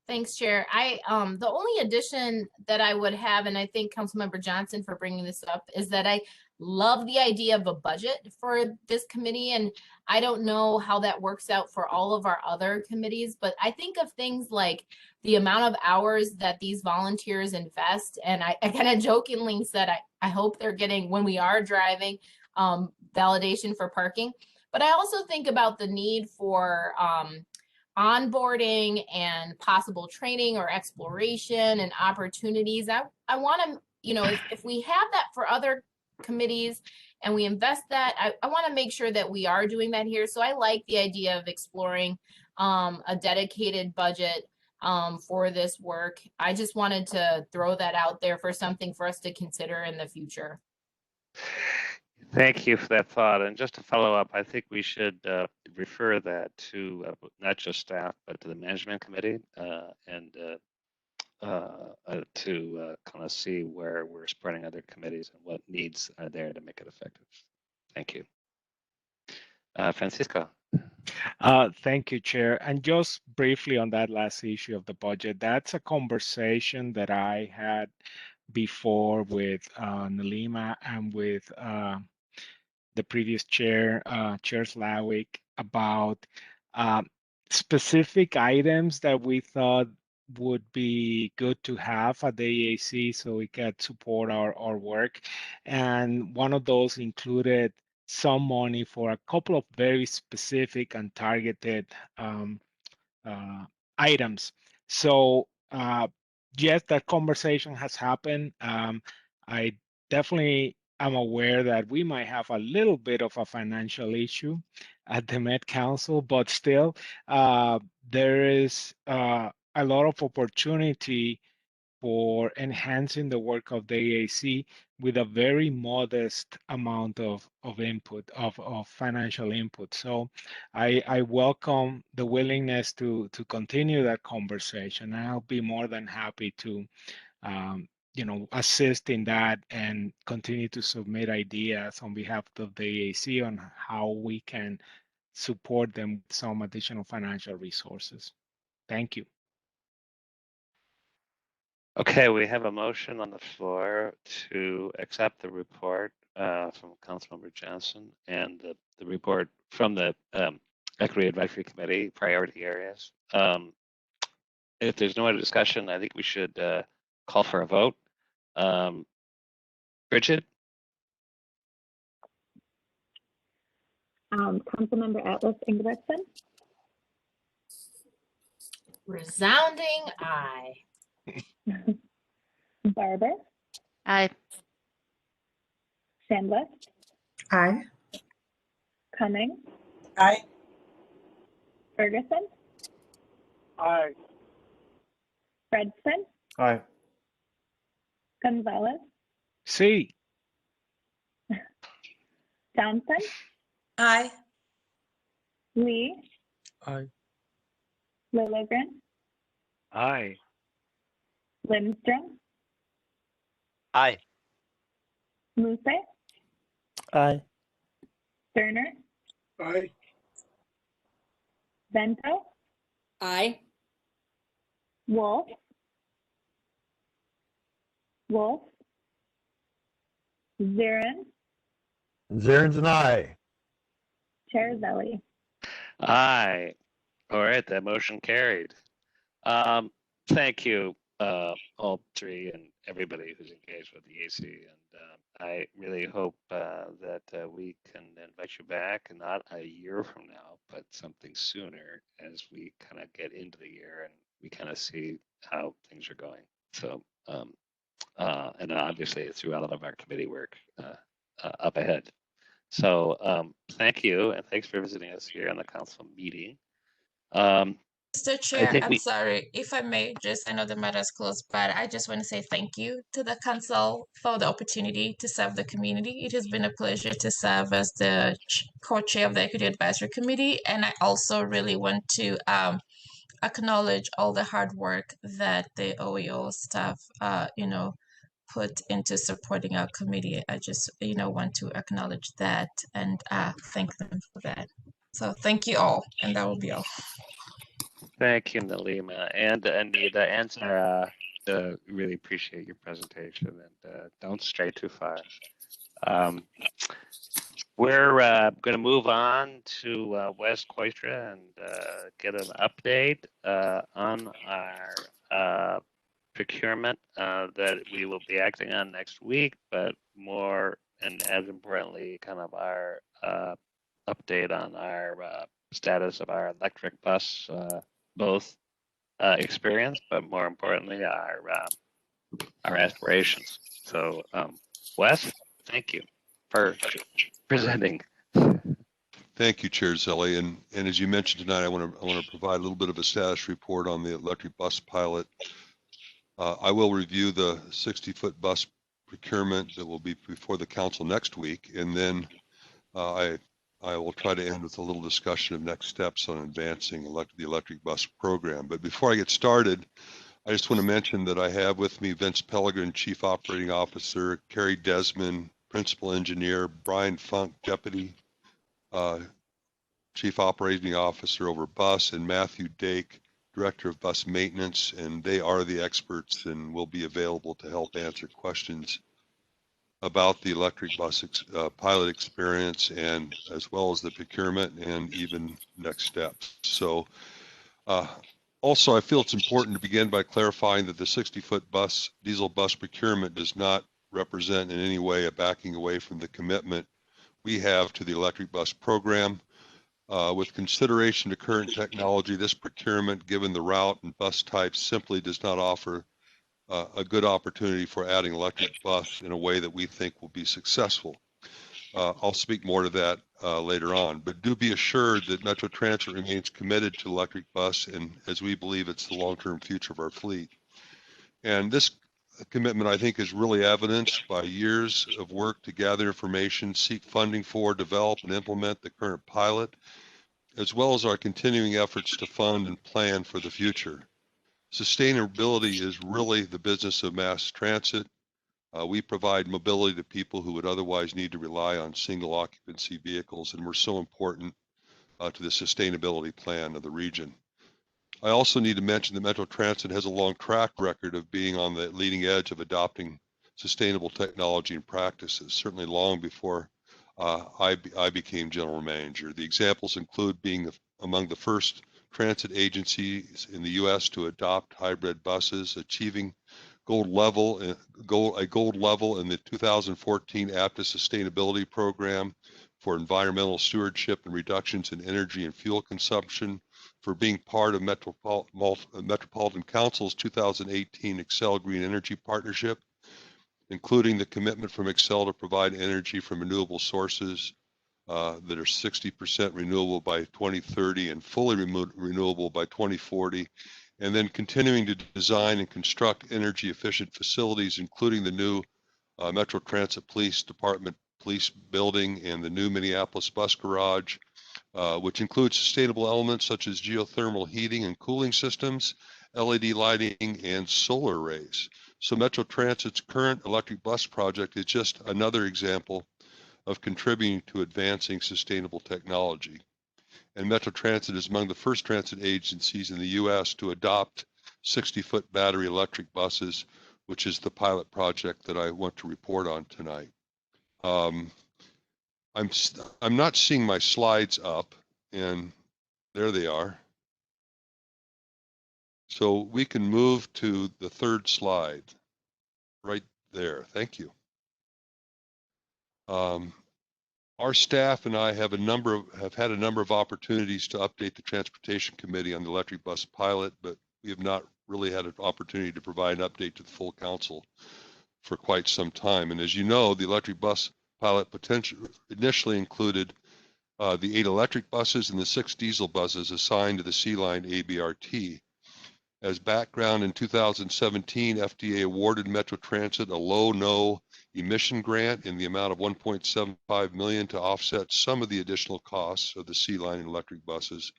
Thanks, Chair. The only addition that I would have, and I thank Councilmember Johnson for bringing this up, is that I love the idea of a budget for this committee. And I don't know how that works out for all of our other committees, but I think of things like the amount of hours that these volunteers invest. And I kind of jokingly said, I hope they're getting, when we are driving, validation for parking. But I also think about the need for onboarding and possible training or exploration and opportunities. I want to, if we have that for other committees and we invest that, I want to make sure that we are doing that here. So I like the idea of exploring a dedicated budget for this work. I just wanted to throw that out there for something for us to consider in the future. Thank you for that thought. And just to follow up, I think we should refer that to not just staff, but to the management committee and to kind of see where we're spreading other committees and what needs are there to make it effective. Thank you. Francisco. Thank you, Chair. And just briefly on that last issue of the budget, that's a conversation that I had before with Nalima and with the previous chair, Chair Slawick, about specific items that we thought would be good to have at the EAC so we could support our work. And one of those included some money for a couple of very specific and targeted items. So yes, that conversation has happened. I definitely am aware that we might have a little bit of a financial issue at the Met Council, but still there is a lot of opportunity for enhancing the work of the EAC with a very modest amount of input, of financial input. So I welcome the willingness to continue that conversation. I'll be more than happy to assist in that and continue to submit ideas on behalf of the EAC on how we can support them with some additional financial resources. Thank you. Okay, we have a motion on the floor to accept the report from Councilmember Johnson and the report from the Equity Advisory Committee, priority areas. If there's no other discussion, I think we should call for a vote. Bridget? Councilmember Atlas Ingebrigtsen. Resounding aye. Barber. Aye. Sandwich. Aye. Cummings. Aye. Ferguson. Aye. Fredson. Aye. Gonzalez. See. Johnson. Aye. Lee. Aye. Lilligren. Aye. Lindstrom. Aye. Muse. Aye. Sterner. Aye. Vento. Aye. Wolf. Wolf. Zarin. Zarin's an aye. Chair Zelli. Aye. All right, that motion carried. Thank you, all three and everybody who's engaged with the EAC. And I really hope that we can invite you back, not a year from now, but something sooner as we kind of get into the year and we kind of see how things are going. So, and obviously through all of our committee work up ahead. So thank you, and thanks for visiting us here on the council meeting. Mr. Chair, think I'm we, sorry if I may just, I know the matter is closed, but I just want to say thank you to the council for the opportunity to serve the community. It has been a pleasure to serve as the co-chair of the Equity Advisory Committee, and I also really want to acknowledge all the hard work that the OEO staff, put into supporting our committee. I just, want to acknowledge that and thank them for that. So thank you all, and that will be all. thank you, Nalima and Anita and Sarah. Really appreciate your presentation, and don't stray too far. We're going to move on to Wes Koistra and get an update on our procurement that we will be acting on next week, but more and as importantly, kind of our update on our status of our electric bus, both experience, but more importantly, our aspirations. So, Wes, thank you for presenting. Thank you, Chair Zelle. And as you mentioned tonight, I want to provide a little bit of a status report on the electric bus pilot. I will review the 60-foot bus procurement that will be before the council next week, and then I will try to end with a little discussion of next steps on advancing the electric bus program. But before I get started, I just want to mention that I have with me Vince Pellegrin, Chief Operating Officer, Carrie Desmond, Principal Engineer, Brian Funk, Deputy Chief Operating Officer over bus, and Matthew Dake, Director of Bus Maintenance, and they are the experts and will be available to help answer questions about the electric bus pilot experience, and as well as the procurement and even next steps. So also, I feel it's important to begin by clarifying that the 60-foot diesel bus procurement does not represent in any way a backing away from the commitment we have to the electric bus program. With consideration to current technology, this procurement, given the route and bus type, simply does not offer a good opportunity for adding electric bus in a way that we think will be successful. I'll speak more to that later on, but do be assured that Metro Transit remains committed to electric bus, and as we believe it's the long-term future of our fleet. And this commitment, I think, is really evidenced by years of work to gather information, seek funding for, develop, and implement the current pilot, as well as our continuing efforts to fund and plan for the future. Sustainability is really the business of mass transit. We provide mobility to people who would otherwise need to rely on single occupancy vehicles, and we're so important to the sustainability plan of the region. I also need to mention that Metro Transit has a long track record of being on the leading edge of adopting sustainable technology and practices, certainly long before I became general manager. The examples include being among the first transit agencies in the U.S. to adopt hybrid buses, achieving a gold level in the 2014 APTA Sustainability Program for environmental stewardship and reductions in energy and fuel consumption, for being part of Metropolitan Council's 2018 Excel Green Energy Partnership, including the commitment from Excel to provide energy from renewable sources that are 60% renewable by 2030 and fully renewable by 2040, and then continuing to design and construct energy efficient facilities, including the new Metro Transit Police Department Police Building and the new Minneapolis Bus Garage, which includes sustainable elements such as geothermal heating and cooling systems, LED lighting, and solar arrays. So Metro Transit's current electric bus project is just another example of contributing to advancing sustainable technology. And Metro Transit is among the first transit agencies in the U.S. to adopt 60-foot battery electric buses, which is the pilot project that I want to report on tonight. I'm not seeing my slides up, and there they are. So we can move to the third slide right there. Thank you. Our staff and I have had a number of opportunities to update the Transportation Committee on the electric bus pilot, but we have not really had an opportunity to provide an update to the full council for quite some time. And as you know, the electric bus pilot potential initially included the 8 electric buses and the 6 diesel buses assigned to the C-Line ABRT. As background, in 2017, FDA awarded Metro Transit a low-no emission grant in the amount of $1.75 million to offset some of the additional costs of the C-Line electric buses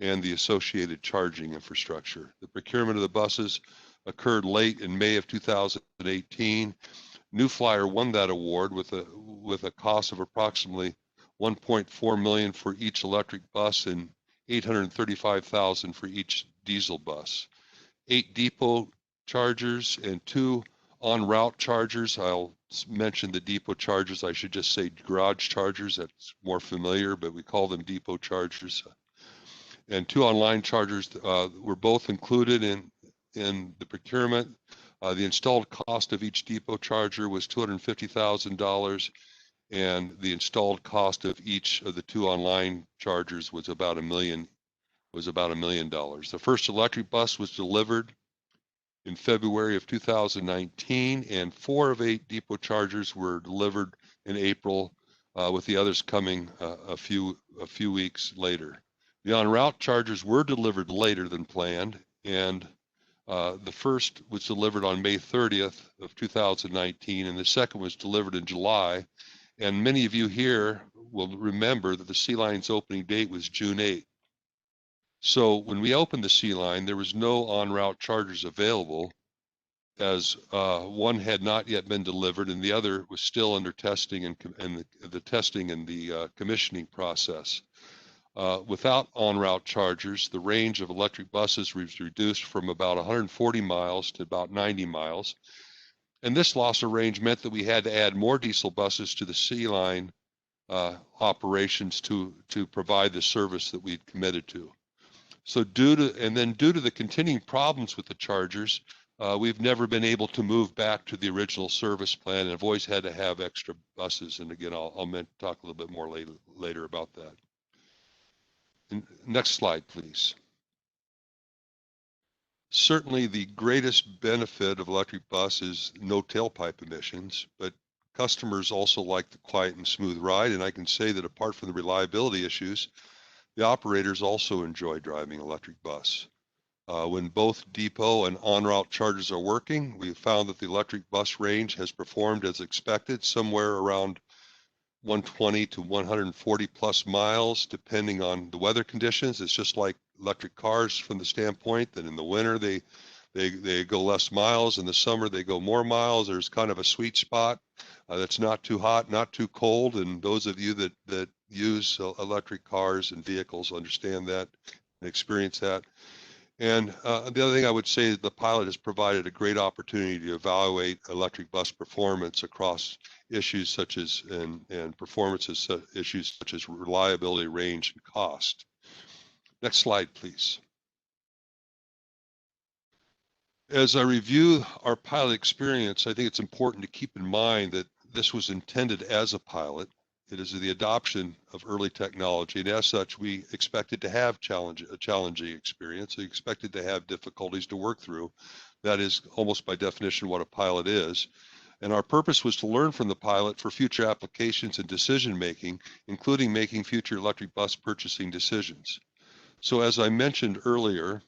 and the associated charging infrastructure. The procurement of the buses occurred late in May of 2018. New Flyer won that award with a cost of approximately $1.4 million for each electric bus and $835,000 for each diesel bus. 8 depot chargers and 2 en route chargers. I'll mention the depot chargers. I should just say garage chargers. That's more familiar, but we call them depot chargers. And 2 online chargers were both included in the procurement. The installed cost of each depot charger was $250,000, and the installed cost of each of the 2 online chargers was about $1 million. The first electric bus was delivered in February of 2019, and 4 of 8 depot chargers were delivered in April, with the others coming a few weeks later. The en route chargers were delivered later than planned, and the first was delivered on May 30th of 2019, and the second was delivered in July. And many of you here will remember that the C-Line's opening date was June 8th. So when we opened the C-Line, there was no en route chargers available, as one had not yet been delivered and the other was still under testing and the testing and the commissioning process. Without en route chargers, the range of electric buses was reduced from about 140 miles to about 90 miles. And this loss of range meant that we had to add more diesel buses to the C-Line operations to provide the service that we'd committed to. So due to the continuing problems with the chargers, we've never been able to move back to the original service plan, and have always had to have extra buses. And again, I'll talk a little bit more later about that. And next slide, please. Certainly the greatest benefit of electric bus is no tailpipe emissions, but customers also like the quiet and smooth ride. And I can say that apart from the reliability issues, the operators also enjoy driving electric bus. When both depot and en route chargers are working, we found that the electric bus range has performed as expected, somewhere around 120 to 140 plus miles, depending on the weather conditions. It's just like electric cars from the standpoint that in the winter they go less miles, in the summer they go more miles. There's kind of a sweet spot that's not too hot, not too cold, and those of you that use electric cars and vehicles understand that and experience that. And the other thing I would say is the pilot has provided a great opportunity to evaluate electric bus performance across issues such as and performance issues such as reliability, range, and cost. Next slide, please. As I review our pilot experience, I think it's important to keep in mind that this was intended as a pilot. It is the adoption of early technology, and as such, we expected to have a challenging experience. We expected to have difficulties to work through. That is almost by definition what a pilot is. And our purpose was to learn from the pilot for future applications and decision making, including making future electric bus purchasing decisions. So as I mentioned earlier,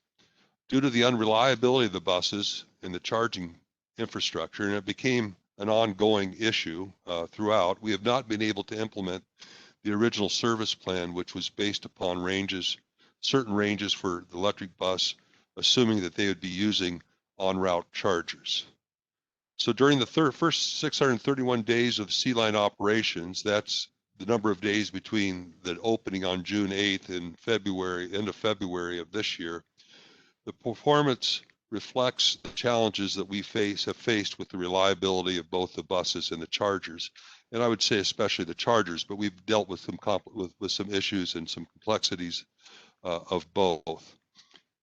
due to the unreliability of the buses and the charging infrastructure, and it became an ongoing issue throughout, we have not been able to implement the original service plan, which was based upon certain ranges for the electric bus, assuming that they would be using en route chargers. So during the first 631 days of C-Line operations, that's the number of days between the opening on June 8th and end of February of this year, the performance reflects the challenges that we have faced with the reliability of both the buses and the chargers. And I would say especially the chargers, but we've dealt with some issues and some complexities of both.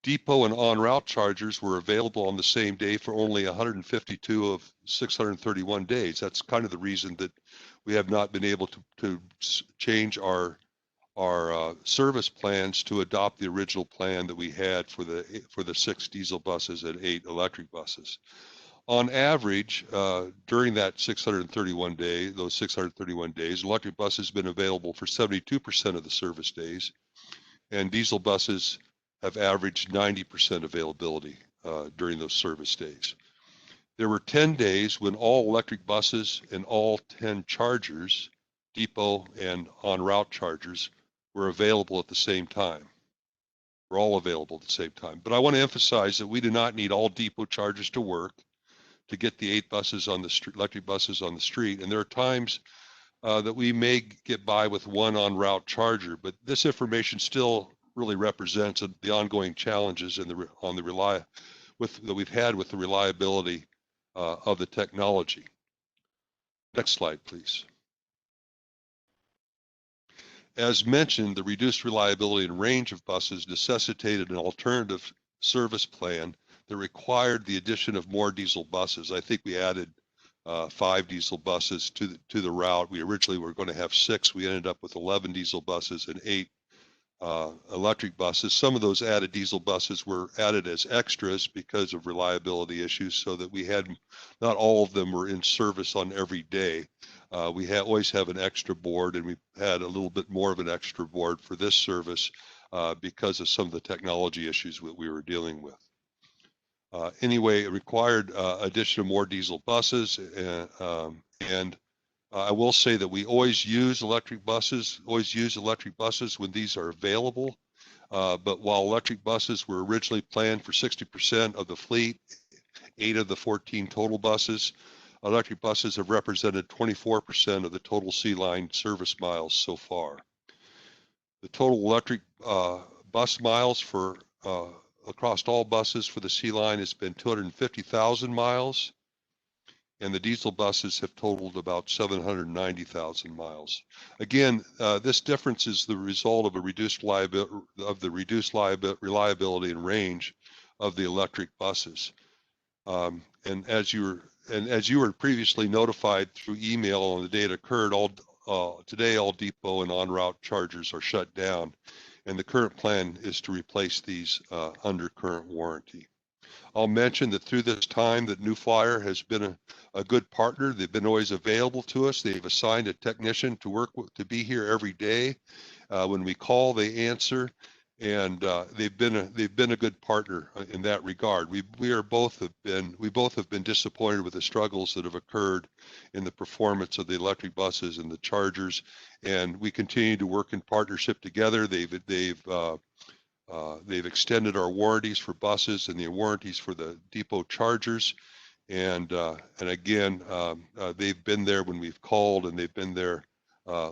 Depot and en route chargers were available on the same day for only 152 of 631 days. That's kind of the reason that we have not been able to change our service plans to adopt the original plan that we had for the 6 diesel buses and 8 electric buses. On average, during that 631 days, electric bus has been available for 72% of the service days, and diesel buses have averaged 90% availability during those service days. There were 10 days when all electric buses and all 10 chargers, depot and en route chargers, were available at the same time. Were all available at the same time. But I want to emphasize that we do not need all depot chargers to work to get the 8 buses on the street, electric buses on the street. And there are times that we may get by with one en route charger, but this information still really represents the ongoing challenges in that we've had with the reliability of the technology. Next slide, please. As mentioned, the reduced reliability and range of buses necessitated an alternative service plan that required the addition of more diesel buses. I think we added 5 diesel buses to the route. We originally were going to have 6. We ended up with 11 diesel buses and 8 electric buses. Some of those added diesel buses were added as extras because of reliability issues, so that we had, not all of them were in service on every day. We always have an extra board, and we had a little bit more of an extra board for this service because of some of the technology issues that we were dealing with. Anyway, it required addition of more diesel buses, and I will say that we always use electric buses when these are available. But while electric buses were originally planned for 60% of the fleet, 8 of the 14 total buses, electric buses have represented 24% of the total C-Line service miles so far. The total electric bus miles for across all buses for the C-Line has been 250,000 miles, and the diesel buses have totaled about 790,000 miles. Again, this difference is the result of a reduced reliability and range of the electric buses. And as you were previously notified through email on the day it occurred, today all depot and en route chargers are shut down, and the current plan is to replace these under current warranty. I'll mention that through this time that New Flyer has been a good partner. They've been always available to us. They've assigned a technician to be here every day. When we call, they answer, and they've been a good partner in that regard. We both have been disappointed with the struggles that have occurred in the performance of the electric buses and the chargers, and we continue to work in partnership together. They've extended our warranties for buses and the warranties for the depot chargers, and again, they've been there when we've called, and they've been there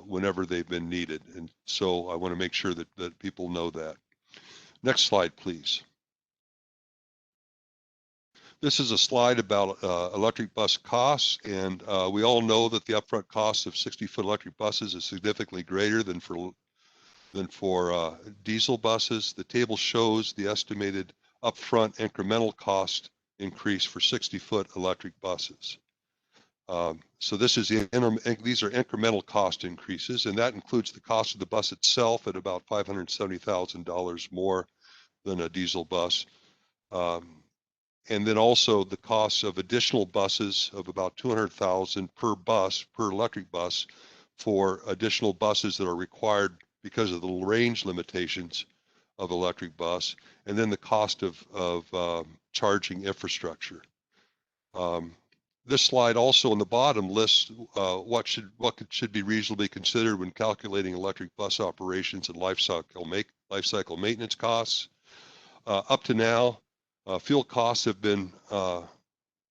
whenever they've been needed. And so I want to make sure that people know that. Next slide, please. This is a slide about electric bus costs, and we all know that the upfront cost of 60-foot electric buses is significantly greater than for diesel buses. The table shows the estimated upfront incremental cost increase for 60-foot electric buses. So these are incremental cost increases, and that includes the cost of the bus itself at about $570,000 more than a diesel bus. And then also the costs of additional buses of about $200,000 per bus, per electric bus, for additional buses that are required because of the range limitations of electric bus, and then the cost of charging infrastructure. This slide also on the bottom lists what should be reasonably considered when calculating electric bus operations and life cycle maintenance costs. Up to now, fuel costs have been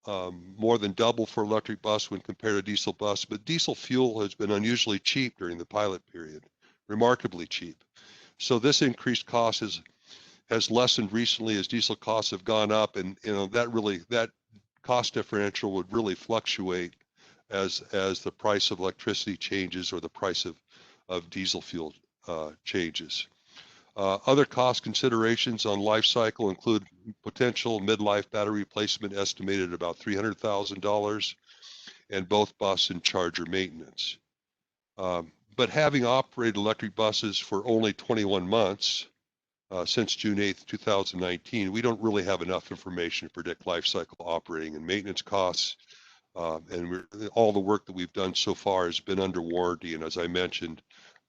more than double for electric bus when compared to diesel bus, but diesel fuel has been unusually cheap during the pilot period, remarkably cheap. So this increased cost has lessened recently as diesel costs have gone up, and that cost differential would really fluctuate as the price of electricity changes or the price of diesel fuel changes. Other cost considerations on life cycle include potential midlife battery replacement estimated at about $300,000, and both bus and charger maintenance. But having operated electric buses for only 21 months, since June 8th, 2019, we don't really have enough information to predict life cycle operating and maintenance costs. All the work that we've done so far has been under warranty. And as I mentioned,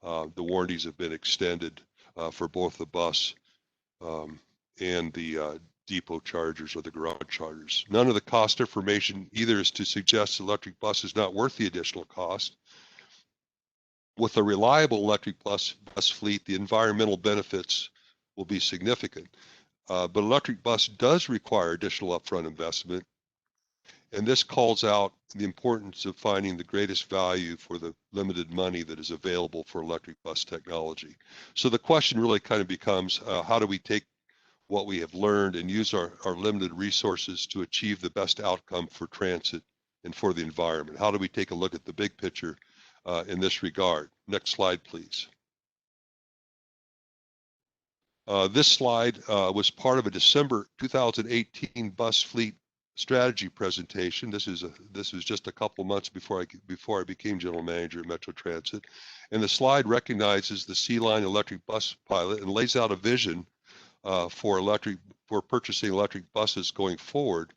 the warranties have been extended for both the bus and the depot chargers or the garage chargers. None of the cost information either is to suggest the electric bus is not worth the additional cost. With a reliable electric bus fleet, the environmental benefits will be significant. But electric bus does require additional upfront investment. And this calls out the importance of finding the greatest value for the limited money that is available for electric bus technology. So the question really kind of becomes, how do we take what we have learned and use our limited resources to achieve the best outcome for transit and for the environment? How do we take a look at the big picture in this regard? Next slide, please. This slide was part of a December 2018 bus fleet strategy presentation. This was just a couple months before I became general manager at Metro Transit, and the slide recognizes the C-Line electric bus pilot and lays out a vision for purchasing electric buses going forward.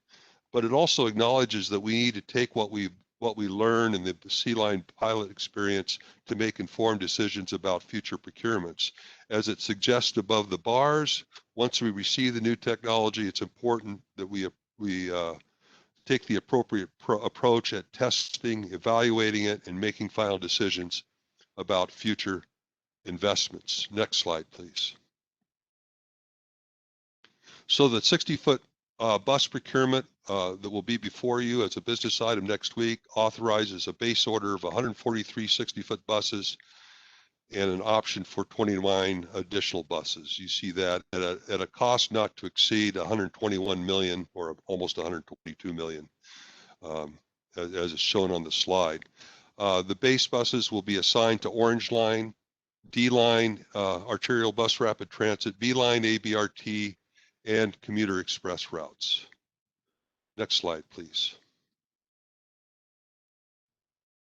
But it also acknowledges that we need to take what we learn in the C-Line pilot experience to make informed decisions about future procurements. As it suggests above the bars, once we receive the new technology, it's important that we take the appropriate approach at testing, evaluating it, and making final decisions about future investments. Next slide, please. So the 60-foot bus procurement that will be before you as a business item next week authorizes a base order of 143 60-foot buses and an option for 29 additional buses. You see that at a cost not to exceed 121 million or almost 122 million, as is shown on the slide. The base buses will be assigned to Orange Line, D-Line, Arterial Bus Rapid Transit, B-Line, ABRT, and commuter express routes. Next slide, please.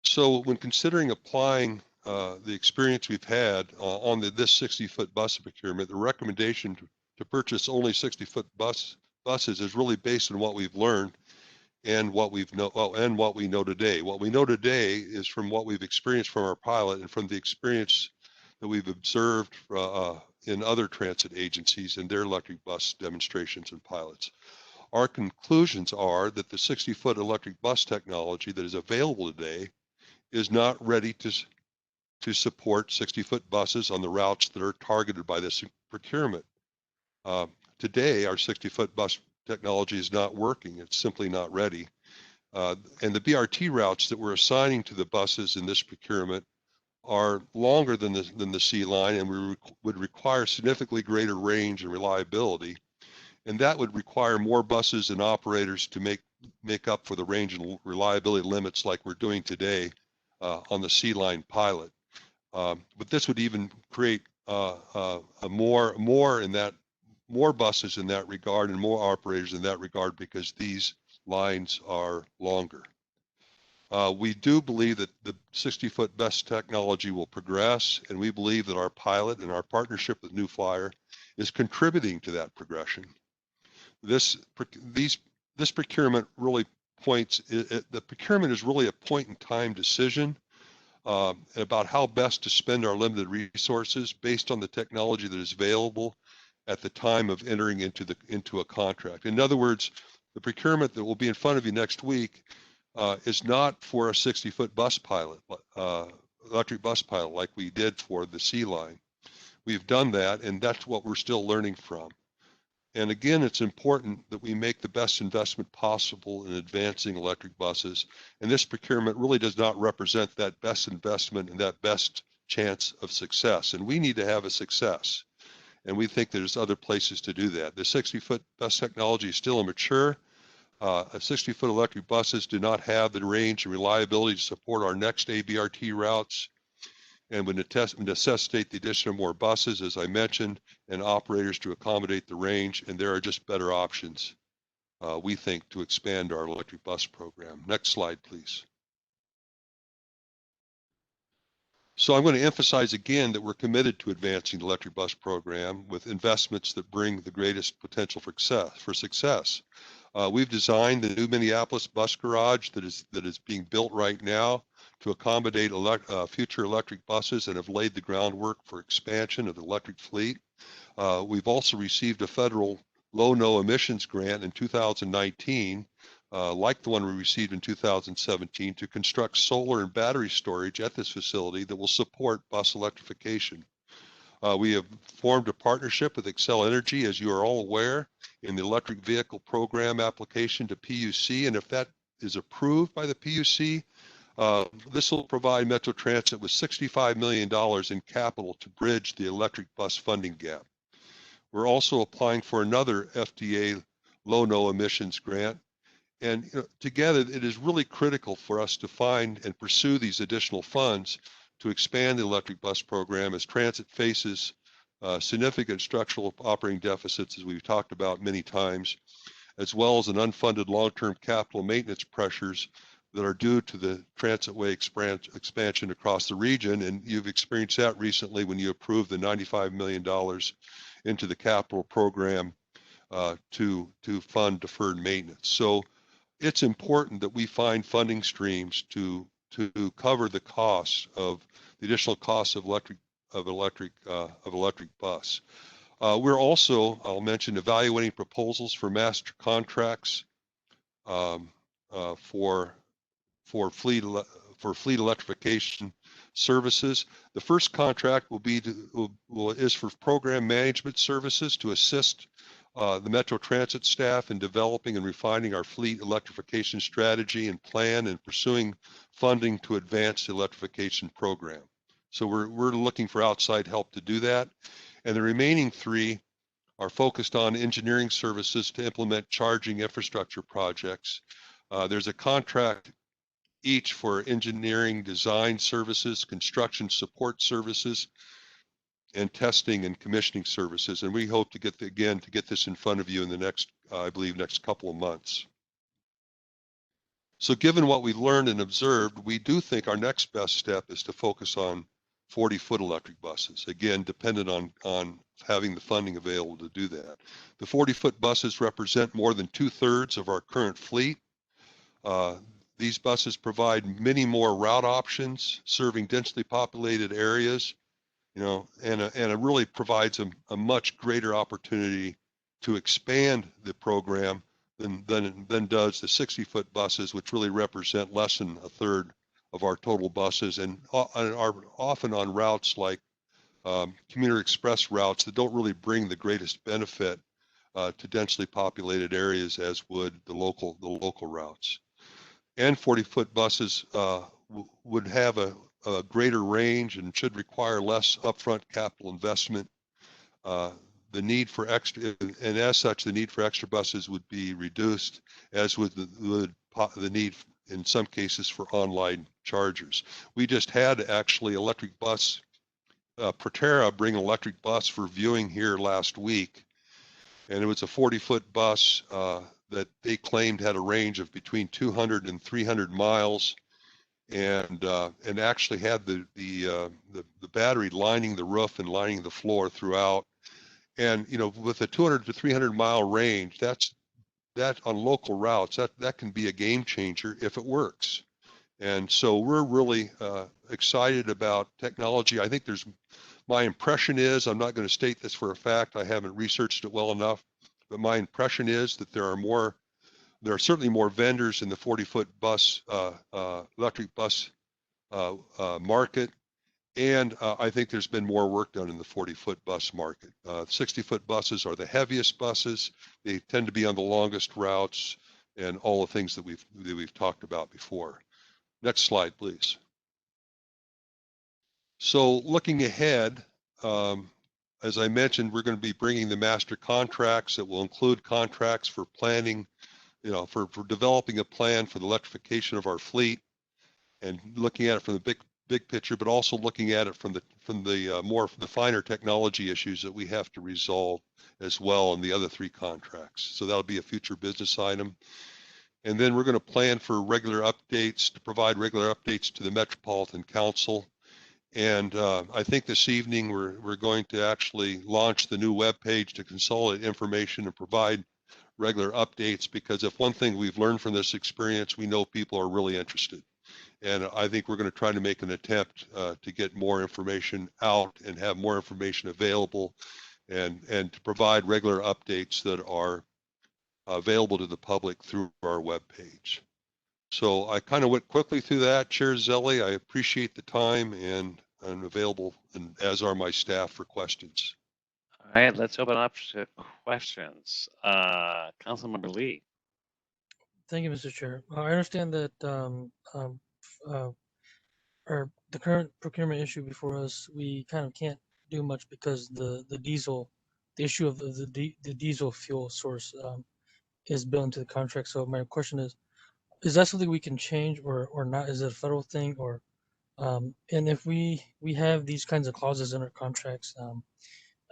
So when considering applying the experience we've had on this 60-foot bus procurement, the recommendation to purchase only 60-foot buses is really based on what we've learned and what we know today. What we know today is from what we've experienced from our pilot and from the experience that we've observed in other transit agencies and their electric bus demonstrations and pilots. Our conclusions are that the 60-foot electric bus technology that is available today is not ready to support 60-foot buses on the routes that are targeted by this procurement. Today, our 60-foot bus technology is not working. It's simply not ready. And the BRT routes that we're assigning to the buses in this procurement are longer than the C-Line, and we would require significantly greater range and reliability. And that would require more buses and operators to make up for the range and reliability limits like we're doing today on the C-Line pilot. But this would even create more buses in that regard and more operators in that regard because these lines are longer. We do believe that the 60-foot bus technology will progress, and we believe that our pilot and our partnership with New Flyer is contributing to that progression. This procurement really the procurement is really a point-in-time decision about how best to spend our limited resources based on the technology that is available at the time of entering into a contract. In other words, the procurement that will be in front of you next week is not for a 60-foot bus pilot, electric bus pilot like we did for the C-Line. We've done that, and that's what we're still learning from. And again, it's important that we make the best investment possible in advancing electric buses. And this procurement really does not represent that best investment and that best chance of success. And we need to have a success. And we think there's other places to do that. The 60-foot bus technology is still immature. 60-foot electric buses do not have the range and reliability to support our next ABRT routes and would necessitate the addition of more buses, as I mentioned, and operators to accommodate the range, and there are just better options, we think, to expand our electric bus program. Next slide, please. So I'm going to emphasize again that we're committed to advancing the electric bus program with investments that bring the greatest potential for success. We've designed the new Minneapolis bus garage that is being built right now to accommodate future electric buses and have laid the groundwork for expansion of the electric fleet. We've also received a federal low-no emissions grant in 2019, like the one we received in 2017, to construct solar and battery storage at this facility that will support bus electrification. We have formed a partnership with Xcel Energy, as you are all aware, in the electric vehicle program application to PUC, and if that is approved by the PUC, this will provide Metro Transit with $65 million in capital to bridge the electric bus funding gap. We're also applying for another FDA low-no emissions grant. And together, it is really critical for us to find and pursue these additional funds to expand the electric bus program as transit faces significant structural operating deficits, as we've talked about many times, as well as an unfunded long-term capital maintenance pressures that are due to the transitway expansion across the region. And you've experienced that recently when you approved the $95 million into the capital program to fund deferred maintenance. So it's important that we find funding streams to cover the costs of the additional costs of electric bus. We're also, I'll mention, evaluating proposals for master contracts for fleet electrification services. The first contract is for program management services to assist the Metro Transit staff in developing and refining our fleet electrification strategy and plan and pursuing funding to advance the electrification program. So we're looking for outside help to do that. And the remaining three are focused on engineering services to implement charging infrastructure projects. There's a contract each for engineering design services, construction support services, and testing and commissioning services. And we hope to get this in front of you in the next, I believe, next couple of months. So given what we've learned and observed, we do think our next best step is to focus on 40-foot electric buses, again, dependent on having the funding available to do that. The 40-foot buses represent more than 2/3 of our current fleet. These buses provide many more route options, serving densely populated areas, and it really provides a much greater opportunity to expand the program than does the 60-foot buses, which really represent less than 1/3 of our total buses and are often on routes like commuter express routes that don't really bring the greatest benefit to densely populated areas as would the local routes. And 40-foot buses would have a greater range and should require less upfront capital investment. The need for extra, and as such, the need for extra buses would be reduced, as would the need in some cases for online chargers. We just had actually electric bus, Proterra bring an electric bus for viewing here last week, and it was a 40-foot bus that they claimed had a range of between 200 and 300 miles, and actually had the battery lining the roof and lining the floor throughout. And with a 200 to 300 mile range, that on local routes, that can be a game changer if it works. And so we're really excited about technology. I think my impression is, I'm not going to state this for a fact, I haven't researched it well enough, but my impression is that there are certainly more vendors in the 40-foot bus, electric bus market. And I think there's been more work done in the 40-foot bus market. 60-foot buses are the heaviest buses. They tend to be on the longest routes and all the things that we've talked about before. Next slide, please. So looking ahead, as I mentioned, we're going to be bringing the master contracts that will include contracts for planning, for developing a plan for the electrification of our fleet and looking at it from the big picture, but also looking at it from the finer technology issues that we have to resolve as well in the other three contracts. So that'll be a future business item. And then we're going to plan for regular updates, to provide regular updates to the Metropolitan Council. And I think this evening we're going to actually launch the new webpage to consolidate information and provide regular updates, because if one thing we've learned from this experience, we know people are really interested. And I think we're going to try to make an attempt to get more information out and have more information available, and to provide regular updates that are available to the public through our webpage. So I kind of went quickly through that. Chair Zelli, I appreciate the time, and I'm available, and as are my staff, for questions. All right, let's open up to questions. Councilmember Lee. Thank you, Mr. Chair. I understand that the current procurement issue before us, we kind of can't do much because the issue of the diesel fuel source is built into the contract. So my question is that something we can change or not? Is it a federal thing, or and if we have these kinds of clauses in our contracts,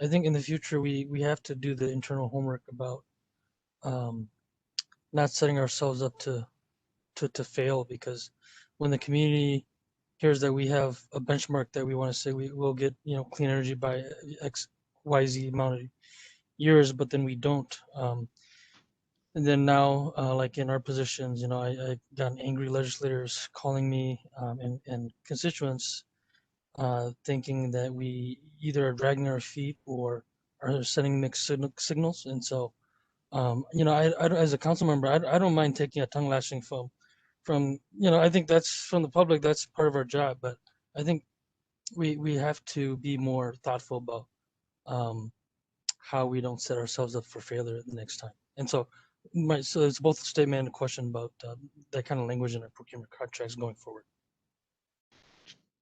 I think in the future we have to do the internal homework about not setting ourselves up to fail, because when the community hears that we have a benchmark that we want to say we will get, clean energy by XYZ amount of years, but then we don't. And then now, like in our positions, I got angry legislators calling me and constituents thinking that we either are dragging our feet or are sending mixed signals. And so, I as a council member, I don't mind taking a tongue lashing from I think that's from the public. That's part of our job. But I think we have to be more thoughtful about how we don't set ourselves up for failure the next time. And so it's both a statement and a question about that kind of language in our procurement contracts going forward.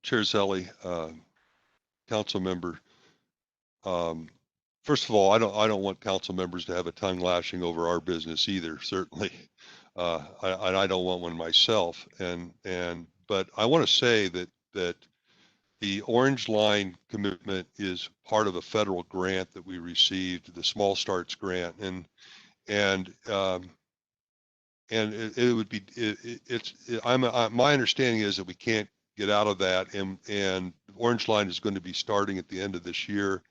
Chair Zelli, council member, first of all, I don't want council members to have a tongue lashing over our business either, certainly. I don't want one myself. But I want to say that the Orange Line commitment is part of a federal grant that we received, the Small Starts grant, and it would be my understanding is that we can't get out of that, and Orange Line is going to be starting at the end of this year,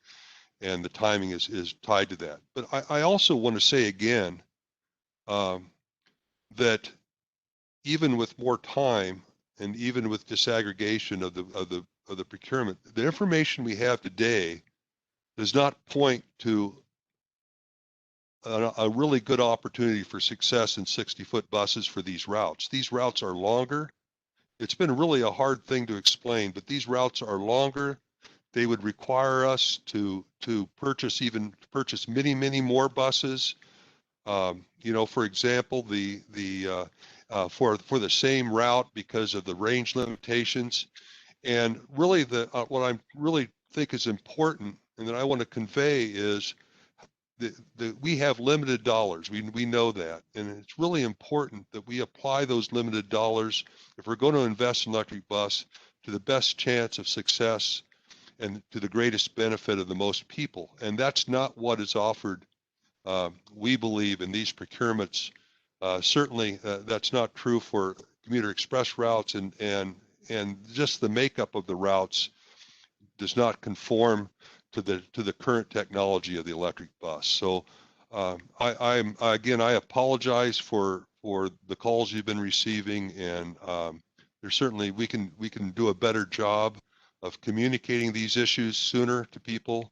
and the timing is tied to that. But I also want to say again that even with more time and even with disaggregation of the procurement, the information we have today does not point to a really good opportunity for success in 60-foot buses for these routes. These routes are longer. It's been really a hard thing to explain, but these routes are longer. They would require us to purchase many more buses. For example, for the same route, because of the range limitations. And really, what I really think is important and that I want to convey is that we have limited dollars. We know that, and it's really important that we apply those limited dollars, if we're going to invest in electric bus, to the best chance of success and to the greatest benefit of the most people. And that's not what is offered, we believe, in these procurements. Certainly, that's not true for commuter express routes, and just the makeup of the routes does not conform to the current technology of the electric bus. So I apologize for the calls you've been receiving, and there's certainly we can do a better job of communicating these issues sooner to people,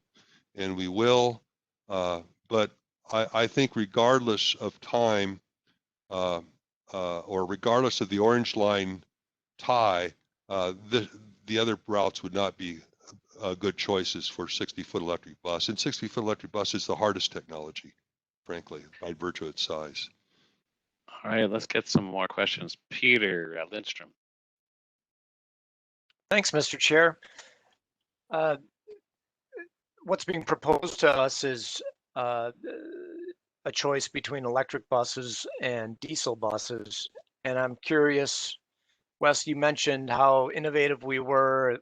and we will. But I think regardless of time, or regardless of the Orange Line tie, the other routes would not be good choices for 60-foot electric bus. And 60-foot electric bus is the hardest technology, frankly, by virtue of its size. All right, let's get some more questions. Peter Lindstrom. Thanks, Mr. Chair. What's being proposed to us is a choice between electric buses and diesel buses. And I'm curious, Wes, you mentioned how innovative we were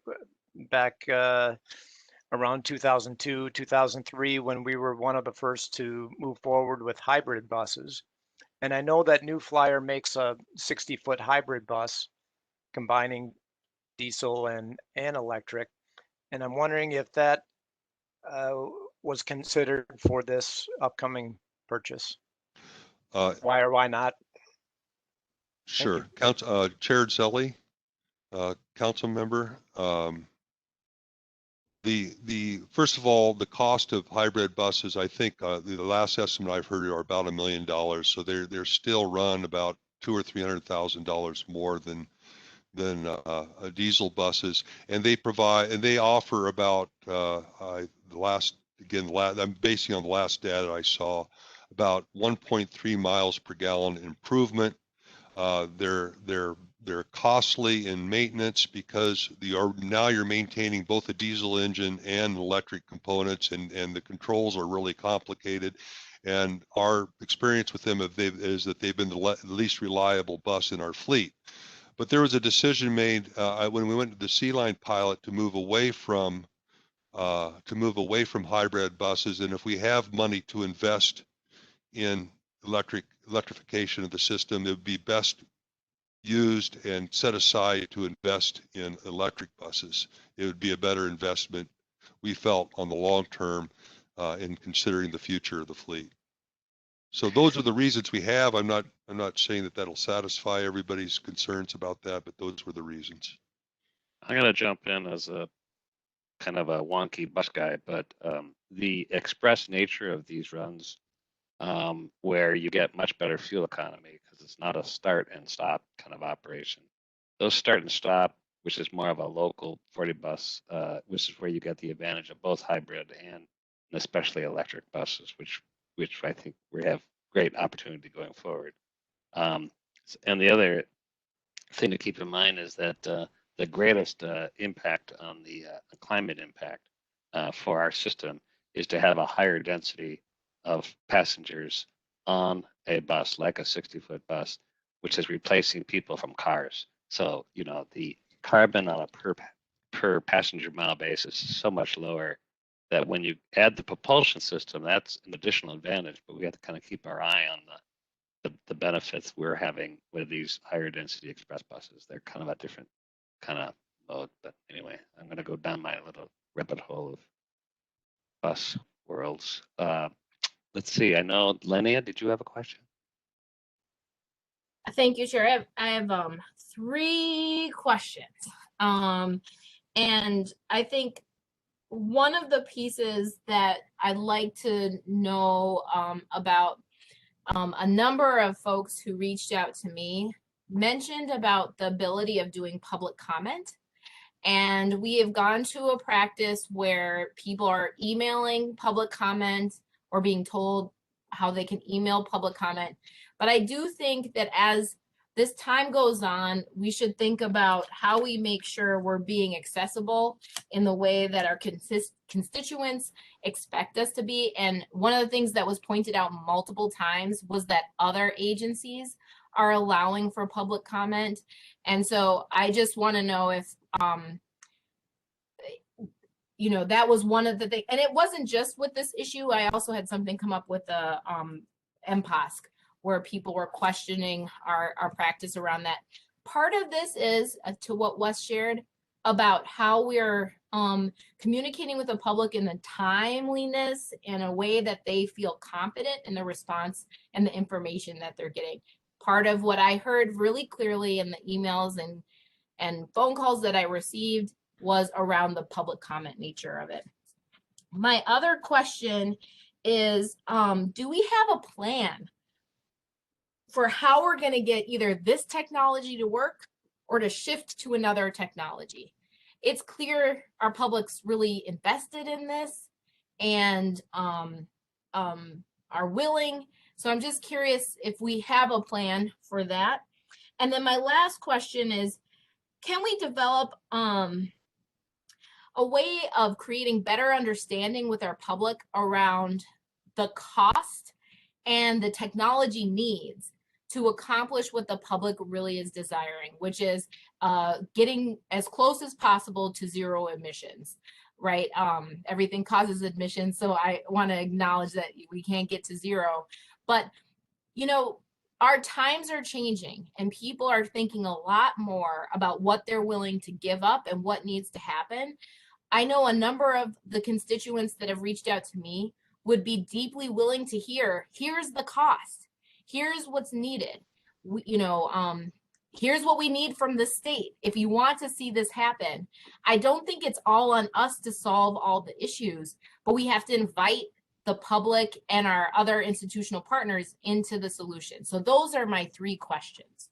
back around 2002, 2003, when we were one of the first to move forward with hybrid buses. And I know that New Flyer makes a 60-foot hybrid bus combining diesel and electric. And I'm wondering if that was considered for this upcoming purchase. Why or why not? Sure. Chair Zelli, council member. The first of all, the cost of hybrid buses, I think the last estimate I've heard are about $1 million. So they're still run about $200,000 or $300,000 more than diesel buses, and they offer about I'm basing on the last data I saw, about 1.3 miles per gallon improvement. They're costly in maintenance because now you're maintaining both a diesel engine and electric components, and the controls are really complicated. And our experience with them is that they've been the least reliable bus in our fleet. But there was a decision made when we went to the C-Line pilot to move away from hybrid buses, and if we have money to invest in electrification of the system, it would be best used and set aside to invest in electric buses. It would be a better investment, we felt, on the long term in considering the future of the fleet. So those are the reasons we have. I'm not saying that that'll satisfy everybody's concerns about that, but those were the reasons. I'm gonna jump in as a kind of a wonky bus guy, but the express nature of these runs, where you get much better fuel economy because it's not a start and stop kind of operation. Those start and stop, which is more of a local 40 bus, which is where you get the advantage of both hybrid and especially electric buses, which I think we have great opportunity going forward. And the other thing to keep in mind is that the greatest impact on the climate impact for our system is to have a higher density of passengers on a bus, like a 60-foot bus, which is replacing people from cars. So, you know, the carbon on a per passenger mile basis is so much lower that when you add the propulsion system, that's an additional advantage, but we have to kind of keep our eye on the benefits we're having with these higher density express buses. They're kind of a different kind of mode, but anyway, I'm going to go down my little rabbit hole of bus worlds. Let's see, I know, Linnea, did you have a question? Thank you, Chair. I have 3 questions. And I think one of the pieces that I'd like to know about, a number of folks who reached out to me mentioned about the ability of doing public comment. And we have gone to a practice where people are emailing public comment or being told how they can email public comment. But I do think that as this time goes on, we should think about how we make sure we're being accessible in the way that our constituents expect us to be. And one of the things that was pointed out multiple times was that other agencies are allowing for public comment. And so I just want to know if, you know, that was one of the things, and it wasn't just with this issue. I also had something come up with the MPOSC, where people were questioning our practice around that. Part of this is, to what Wes shared, about how we're communicating with the public in the timeliness in a way that they feel confident in the response and the information that they're getting. Part of what I heard really clearly in the emails and phone calls that I received was around the public comment nature of it. My other question is, do we have a plan for how we're going to get either this technology to work or to shift to another technology? It's clear our public's really invested in this and are willing. So I'm just curious if we have a plan for that. And then my last question is, can we develop a way of creating better understanding with our public around the cost and the technology needs to accomplish what the public really is desiring, which is getting as close as possible to zero emissions, right? Everything causes emissions, so I want to acknowledge that we can't get to zero. But, you know, our times are changing and people are thinking a lot more about what they're willing to give up and what needs to happen. I know a number of the constituents that have reached out to me would be deeply willing to hear, here's the cost, here's what's needed. Here's what we need from the state if you want to see this happen. I don't think it's all on us to solve all the issues, but we have to invite the public and our other institutional partners into the solution. So those are my 3 questions.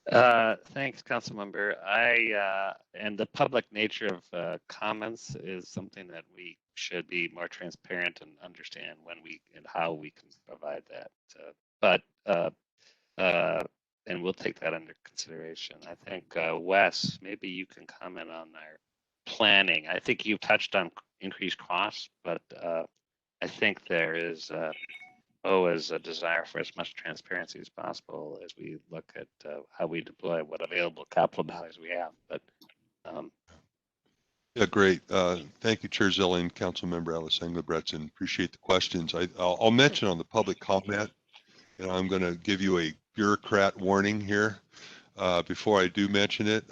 Thanks, Councilmember. And the public nature of comments is something that we should be more transparent and understand when we and how we can provide that. And we'll take that under consideration. I think Wes, maybe you can comment on our planning. I think you've touched on increased costs, but I think there is always a desire for as much transparency as possible as we look at how we deploy what available capital dollars we have. But yeah, great. Thank you, Chair Zilli and Councilmember Alice Engelbretson. Appreciate the questions. I'll mention on the public comment, and I'm going to give you a bureaucrat warning here before I do mention it.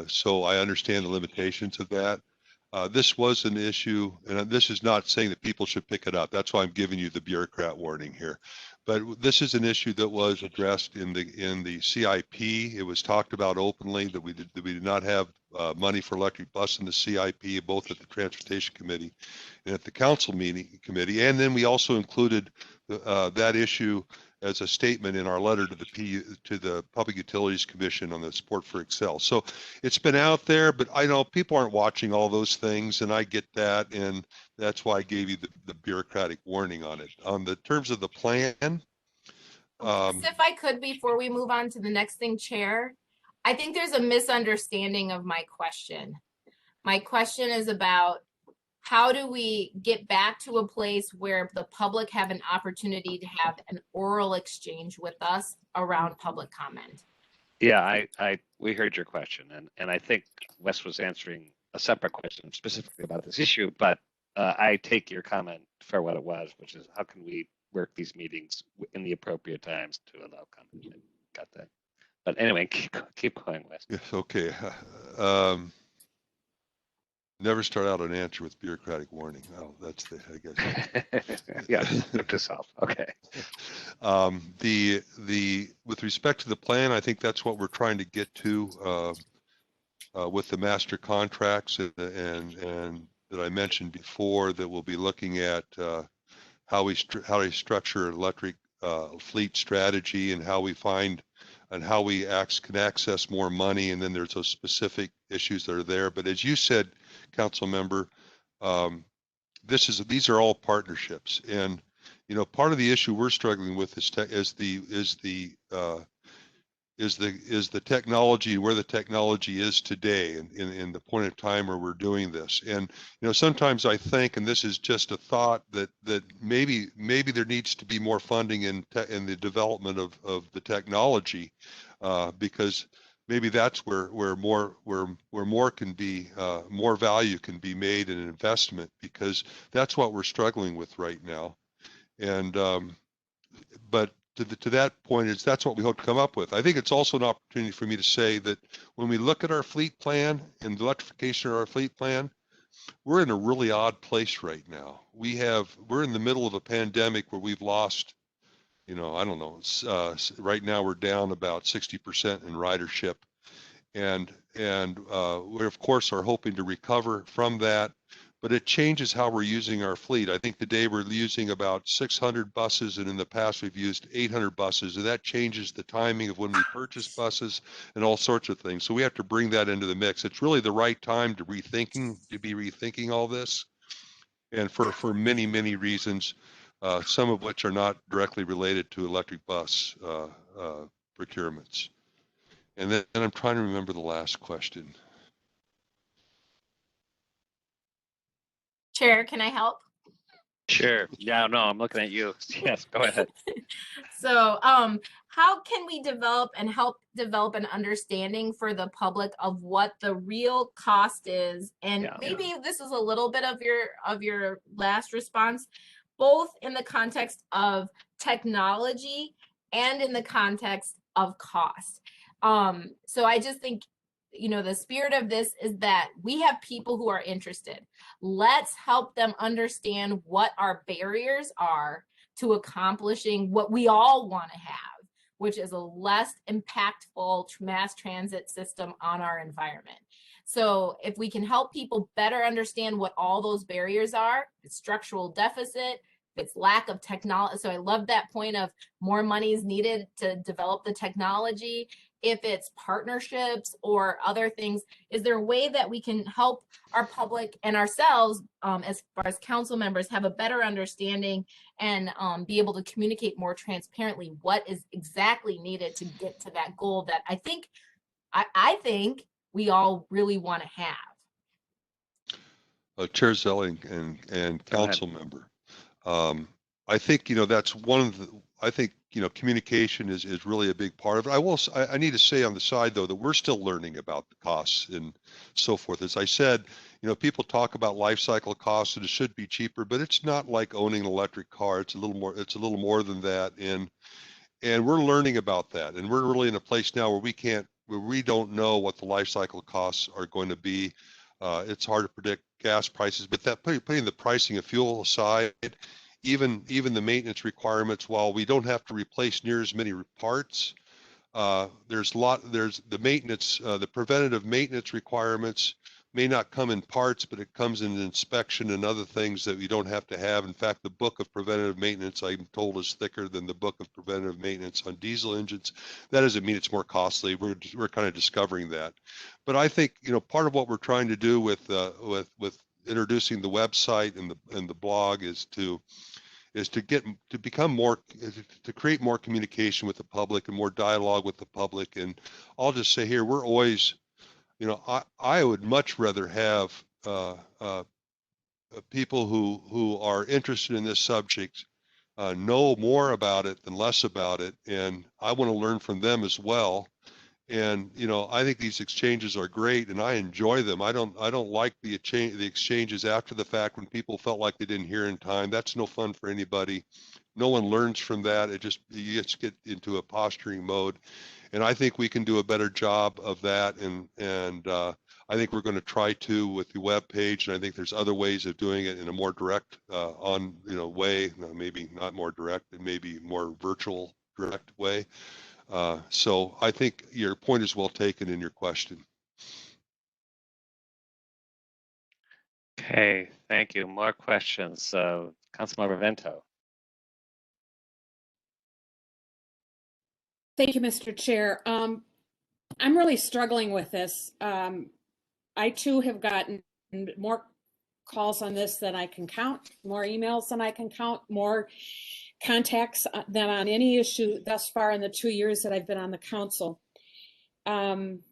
So I understand the limitations of that. This was an issue, and this is not saying that people should pick it up. That's why I'm giving you the bureaucrat warning here. But this is an issue that was addressed in the CIP. It was talked about openly that we did not have money for electric bus in the CIP, both at the Transportation Committee and at the Council committee. And then we also included that issue as a statement in our letter to the Public Utilities Commission on the support for Excel. So it's been out there, but I know people aren't watching all those things, and I get that, and that's why I gave you the bureaucratic warning on it. On the terms of the plan, If I could, before we move on to the next thing, Chair, I think there's a misunderstanding of my question. My question is about how do we get back to a place where the public have an opportunity to have an oral exchange with us around public comment? yeah, we heard your question, and I think Wes was answering a separate question specifically about this issue, but I take your comment for what it was, which is how can we work these meetings in the appropriate times to allow comment. Got that. But anyway, keep going, Wes. yes, okay. Never start out an answer with bureaucratic warning. Oh, that's I guess. Yeah, note to self. Okay. With respect to the plan, I think that's what we're trying to get to with the master contracts and that I mentioned before, that we'll be looking at how we structure electric fleet strategy and how we find and how we can access more money. And then there's those specific issues that are there. But as you said, Council Member, these are all partnerships, and part of the issue we're struggling with is the technology, where the technology is today, and in the point of time where we're doing this. And sometimes I think, and this is just a thought, that maybe there needs to be more funding in the development of the technology, because maybe that's where more can be, more value can be made in an investment, because that's what we're struggling with right now. And but to that point, that's what we hope to come up with. I think it's also an opportunity for me to say that when we look at our fleet plan and the electrification of our fleet plan, we're in a really odd place right now. We're in the middle of a pandemic where we've lost, I don't know, right now we're down about 60% in ridership, and we of course are hoping to recover from that, but it changes how we're using our fleet. I think today we're using about 600 buses, and in the past we've used 800 buses, and that changes the timing of when we purchase buses and all sorts of things. So we have to bring that into the mix. It's really the right time to be rethinking all this, and for many, many reasons, some of which are not directly related to electric bus procurements. And then I'm trying to remember the last question. Chair, can I help? Sure. Yeah, no, I'm looking at you. Yes, go ahead. So how can we help develop an understanding for the public of what the real cost is? And maybe this is a little bit of your last response, both in the context of technology and in the context of cost. So I just think, you know, the spirit of this is that we have people who are interested. Let's help them understand what our barriers are to accomplishing what we all want to have, which is a less impactful mass transit system on our environment. So if we can help people better understand what all those barriers are, it's structural deficit, it's lack of technology. So I love that point of more money is needed to develop the technology. If it's partnerships or other things, is there a way that we can help our public and ourselves, as far as council members, have a better understanding and be able to communicate more transparently what is exactly needed to get to that goal that I think we all really want to have? Chair Zelling and council member. I think, you know, that's one of the, I think, you know, communication is really a big part of it. I need to say on the side, though, that we're still learning about the costs and so forth. As I said, you know, people talk about life cycle costs and it should be cheaper, but it's not like owning an electric car. It's a little more than that. And we're learning about that. And we're really in a place now where we don't know what the life cycle costs are going to be. It's hard to predict gas prices, but that putting the pricing of fuel aside, even the maintenance requirements, while we don't have to replace near as many parts, there's the maintenance, the preventative maintenance requirements may not come in parts, but it comes in inspection and other things that we don't have to have. In fact, the book of preventative maintenance, I'm told, is thicker than the book of preventative maintenance on diesel engines. That doesn't mean it's more costly. We're kind of discovering that. But I think, you know, part of what we're trying to do with introducing the website and the blog is to create more communication with the public and more dialogue with the public. And I'll just say here, we're always, you know, I would much rather have people who are interested in this subject know more about it than less about it, and I want to learn from them as well. And you know, I think these exchanges are great, and I enjoy them. I don't like the exchanges after the fact when people felt like they didn't hear in time. That's no fun for anybody. No one learns from that. You just get into a posturing mode. And I think we can do a better job of that, and I think we're going to try to with the web page, and I think there's other ways of doing it in a more direct way, maybe not more direct, but maybe more virtual direct way. So I think your point is well taken in your question. Okay, thank you. More questions. Councilmember Vento. Thank you, Mr. Chair. I'm really struggling with this. I too have gotten more calls on this than I can count, more emails than I can count, more contacts than on any issue thus far in the 2 years that I've been on the council. And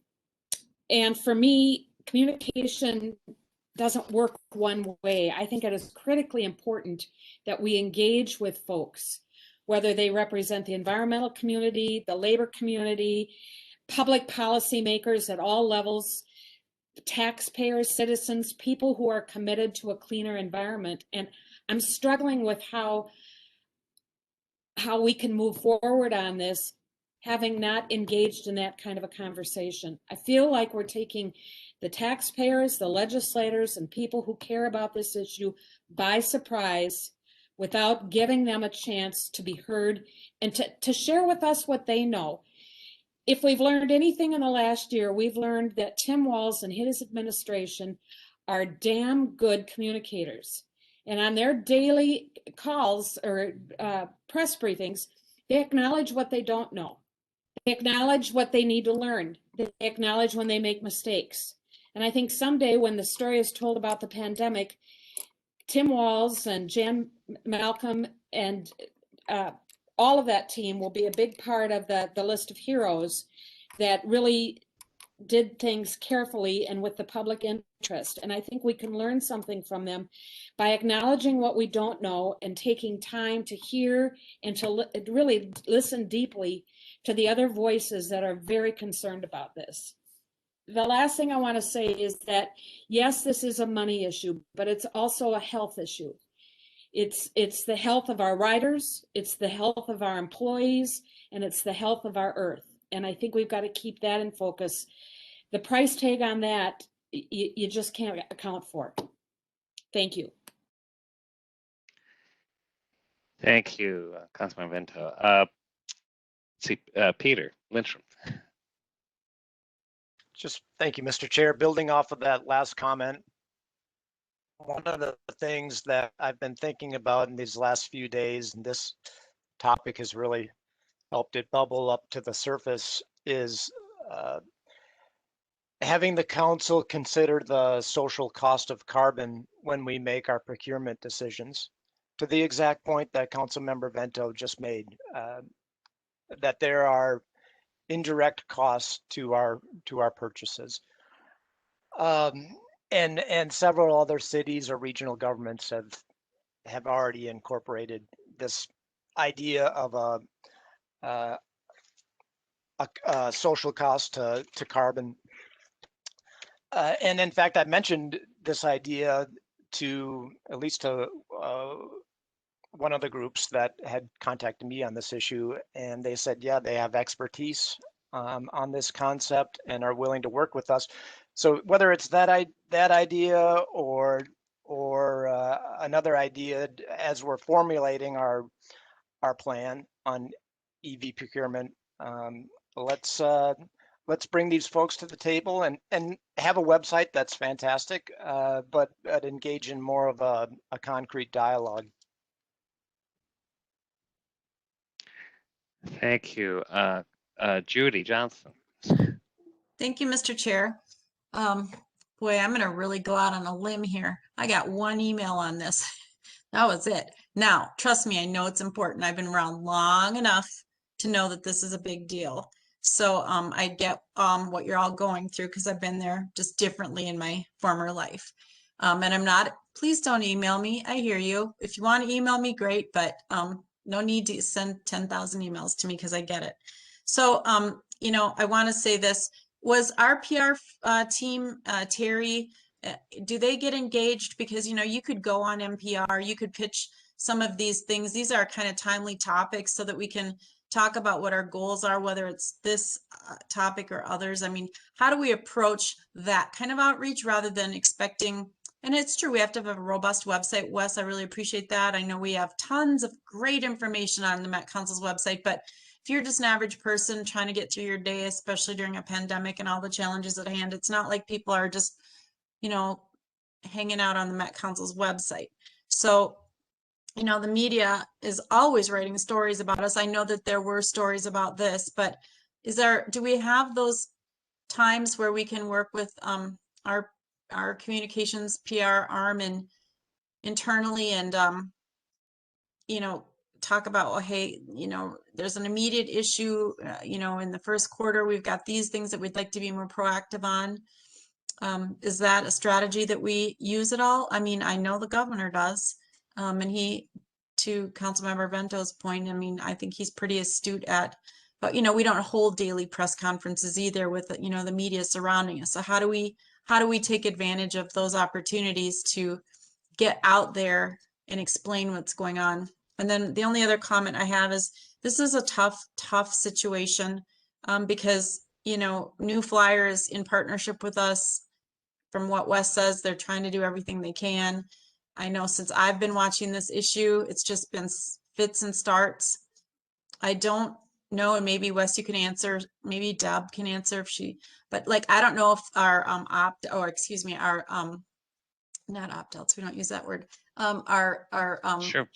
for me, communication doesn't work one way. I think it is critically important that we engage with folks, whether they represent the environmental community, the labor community, public policymakers at all levels, taxpayers, citizens, people who are committed to a cleaner environment. And I'm struggling with how we can move forward on this, having not engaged in that kind of a conversation. I feel like we're taking the taxpayers, the legislators, and people who care about this issue by surprise, without giving them a chance to be heard and to share with us what they know. If we've learned anything in the last year, we've learned that Tim Walz and his administration are damn good communicators. And on their daily calls or press briefings, they acknowledge what they don't know. They acknowledge what they need to learn. They acknowledge when they make mistakes. And I think someday when the story is told about the pandemic, Tim Walz and Jan Malcolm and all of that team will be a big part of the list of heroes that really did things carefully and with the public interest. And I think we can learn something from them by acknowledging what we don't know and taking time to hear and to really listen deeply to the other voices that are very concerned about this. The last thing I want to say is that, yes, this is a money issue, but it's also a health issue. It's the health of our riders, it's the health of our employees, and it's the health of our earth. And I think we've got to keep that in focus. The price tag on that, you just can't account for. Thank you. Thank you, Councilman Vento. Peter Lindstrom. Just thank you, Mr. Chair. Building off of that last comment, one of the things that I've been thinking about in these last few days, and this topic has really helped it bubble up to the surface, is having the council consider the social cost of carbon when we make our procurement decisions. To the exact point that Councilmember Vento just made, that there are indirect costs to our purchases. And several other cities or regional governments have already incorporated this idea of a social cost to carbon. And in fact, I mentioned this idea to at least to one of the groups that had contacted me on this issue, and they said, yeah, they have expertise on this concept and are willing to work with us. So whether it's that idea or another idea, as we're formulating our plan on EV procurement, let's bring these folks to the table and have a website that's fantastic, but engage in more of a concrete dialogue. Thank you. Judy Johnson. Thank you, Mr. Chair. Boy, I'm going to really go out on a limb here. I got one email on this. That was it. Now, trust me, I know it's important. I've been around long enough to know that this is a big deal. So I get what you're all going through because I've been there just differently in my former life. And I'm not, please don't email me. I hear you. If you want to email me, great, but no need to send 10,000 emails to me because I get it. So, you know, I want to say this. Was our PR team, Terry, do they get engaged? Because, you know, you could go on NPR, you could pitch some of these things. These are kind of timely topics so that we can talk about what our goals are, whether it's this topic or others. I mean, how do we approach that kind of outreach rather than expecting, and it's true, we have to have a robust website. Wes, I really appreciate that. I know we have tons of great information on the Met Council's website, but if you're just an average person trying to get through your day, especially during a pandemic and all the challenges at hand, it's not like people are just, you know, hanging out on the Met Council's website. So, you know, the media is always writing stories about us. I know that there were stories about this, but do we have those times where we can work with our communications PR arm and internally and, you know, talk about, oh, hey, you know, there's an immediate issue, you know, in the first quarter, we've got these things that we'd like to be more proactive on. Is that a strategy that we use at all? I mean, I know the governor does. And he, to Councilmember Vento's point, I mean, I think he's pretty astute at, but, you know, we don't hold daily press conferences either with, you know, the media surrounding us. So how do we take advantage of those opportunities to get out there and explain what's going on? And then the only other comment I have is this is a tough situation because, you know, New Flyer is in partnership with us. From what Wes says, they're trying to do everything they can. I know since I've been watching this issue, it's just been fits and starts. I don't know, and maybe Wes, you can answer, maybe Deb can answer if she, but like, I don't know if our not opt-outs, we don't use that word, Sure.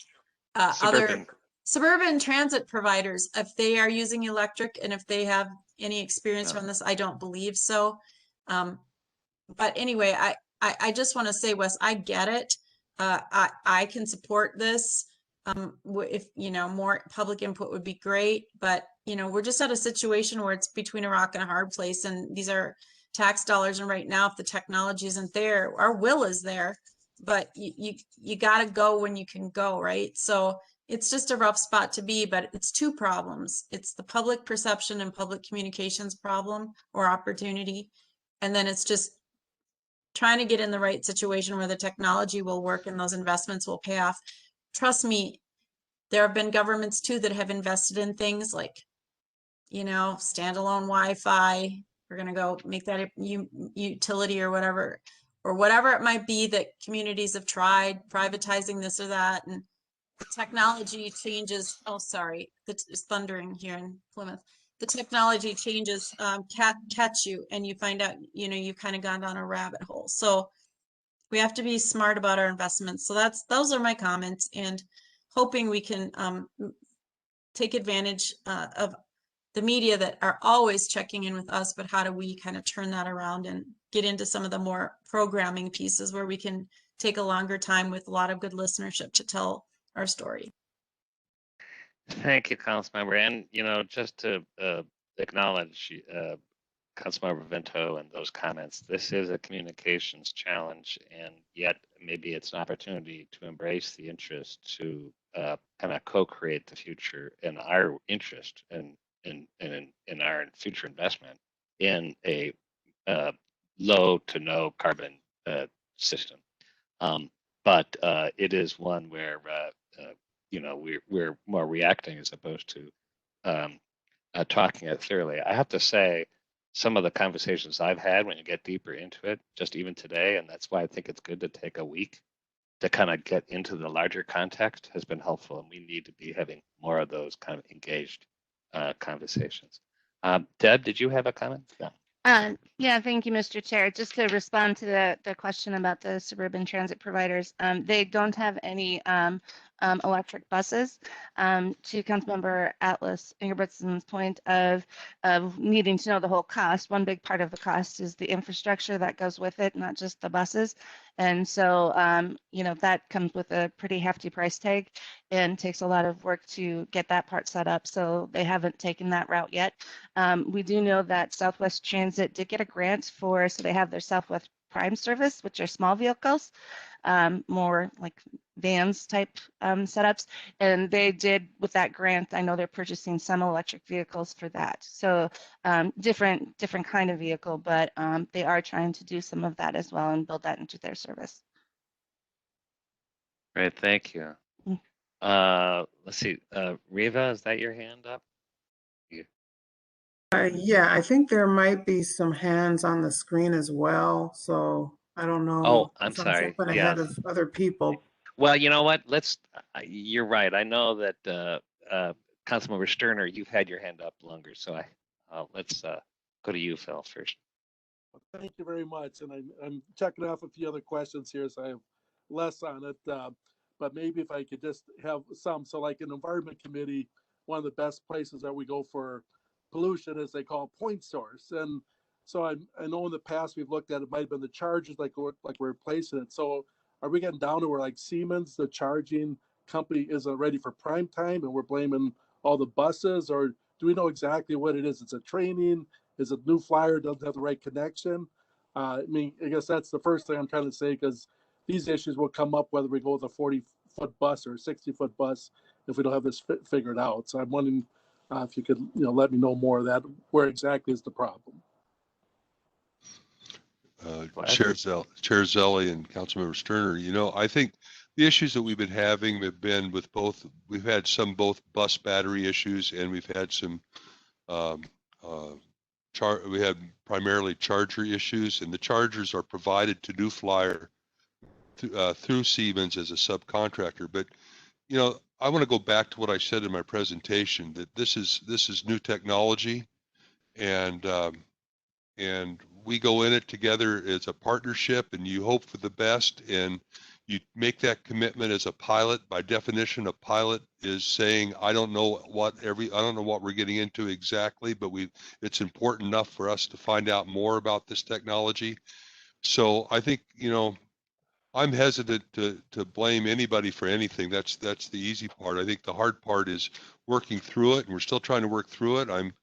other suburban transit providers, if they are using electric and if they have any experience from this. I don't believe so. But anyway, I just want to say, Wes, I get it. I can support this. If, you know, more public input would be great, but, you know, we're just at a situation where it's between a rock and a hard place, and these are tax dollars. And right now, if the technology isn't there, our will is there, but you got to go when you can go, right? So it's just a rough spot to be, but it's two problems. It's the public perception and public communications problem or opportunity. And then it's just trying to get in the right situation where the technology will work and those investments will pay off. trust me, there have been governments too that have invested in things like, you know, standalone Wi-Fi. We're going to go make that a utility or whatever it might be that communities have tried, privatizing this or that. And technology changes. Oh, sorry, it's thundering here in Plymouth. The technology changes catch you, and you find out, you know, you've kind of gone down a rabbit hole. So we have to be smart about our investments. So those are my comments, and hoping we can take advantage of the media that are always checking in with us, but how do we kind of turn that around and get into some of the more programming pieces where we can take a longer time with a lot of good listenership to tell our story. Thank you, Councilmember. And, you know, just to acknowledge Councilmember Vento and those comments, this is a communications challenge, and yet maybe it's an opportunity to embrace the interest to kind of co-create the future in our interest and in our future investment in a low to no carbon system. But it is one where you know, we're more reacting as opposed to talking it clearly. I have to say, some of the conversations I've had when you get deeper into it, just even today, and that's why I think it's good to take a week to kind of get into the larger context, has been helpful, and we need to be having more of those kind of engaged conversations. Deb, did you have a comment? Yeah. Yeah, thank you, Mr. Chair. Just to respond to the question about the suburban transit providers, they don't have any electric buses. To Councilmember Atlas Ingebrigtsen's point of needing to know the whole cost, one big part of the cost is the infrastructure that goes with it, not just the buses. And so, you know, that comes with a pretty hefty price tag and takes a lot of work to get that part set up. So they haven't taken that route yet. We do know that Southwest Transit did get a grant so they have their Southwest Prime service, which are small vehicles, more like vans type setups. And they did, with that grant, I know they're purchasing some electric vehicles for that. So different kind of vehicle, but they are trying to do some of that as well and build that into their service. Great, thank you. Let's see, Riva, is that your hand up? Yeah, I think there might be some hands on the screen as well. So I don't know. Oh, I'm if sorry. jumping Yeah. ahead of other people. Well, you know what? You're right. I know that Councilmember Sterner, you've had your hand up longer. So let's go to you, Phil, first. Thank you very much. And I'm checking off a few other questions here, so I have less on it. But maybe if I could just have some. So like an environment committee, one of the best places that we go for pollution is they call point source. And so I know in the past we've looked at it, might have been the charges, like we're replacing it. So are we getting down to where like Siemens, the charging company, isn't ready for prime time and we're blaming all the buses? Or do we know exactly what it is? It's a training? Is it new flyer doesn't have the right connection? I mean, I guess that's the first thing I'm trying to say, because these issues will come up whether we go with a 40-foot bus or a 60-foot bus if we don't have this figured out. So I'm wondering if you could, let me know more of that. Where exactly is the problem? Chair Zelli and Councilmember Sterner, I think the issues that we've been having have been with we've had both bus battery issues, and we've had some, we had primarily charger issues, and the chargers are provided to New Flyer through Siemens as a subcontractor. But, I want to go back to what I said in my presentation, that this is new technology, and we go in it together as a partnership, and you hope for the best, and you make that commitment as a pilot. By definition, a pilot is saying, I don't know what we're getting into exactly, but it's important enough for us to find out more about this technology. So I think, I'm hesitant to blame anybody for anything. That's the easy part. I think the hard part is working through it, and we're still trying to work through it. I'm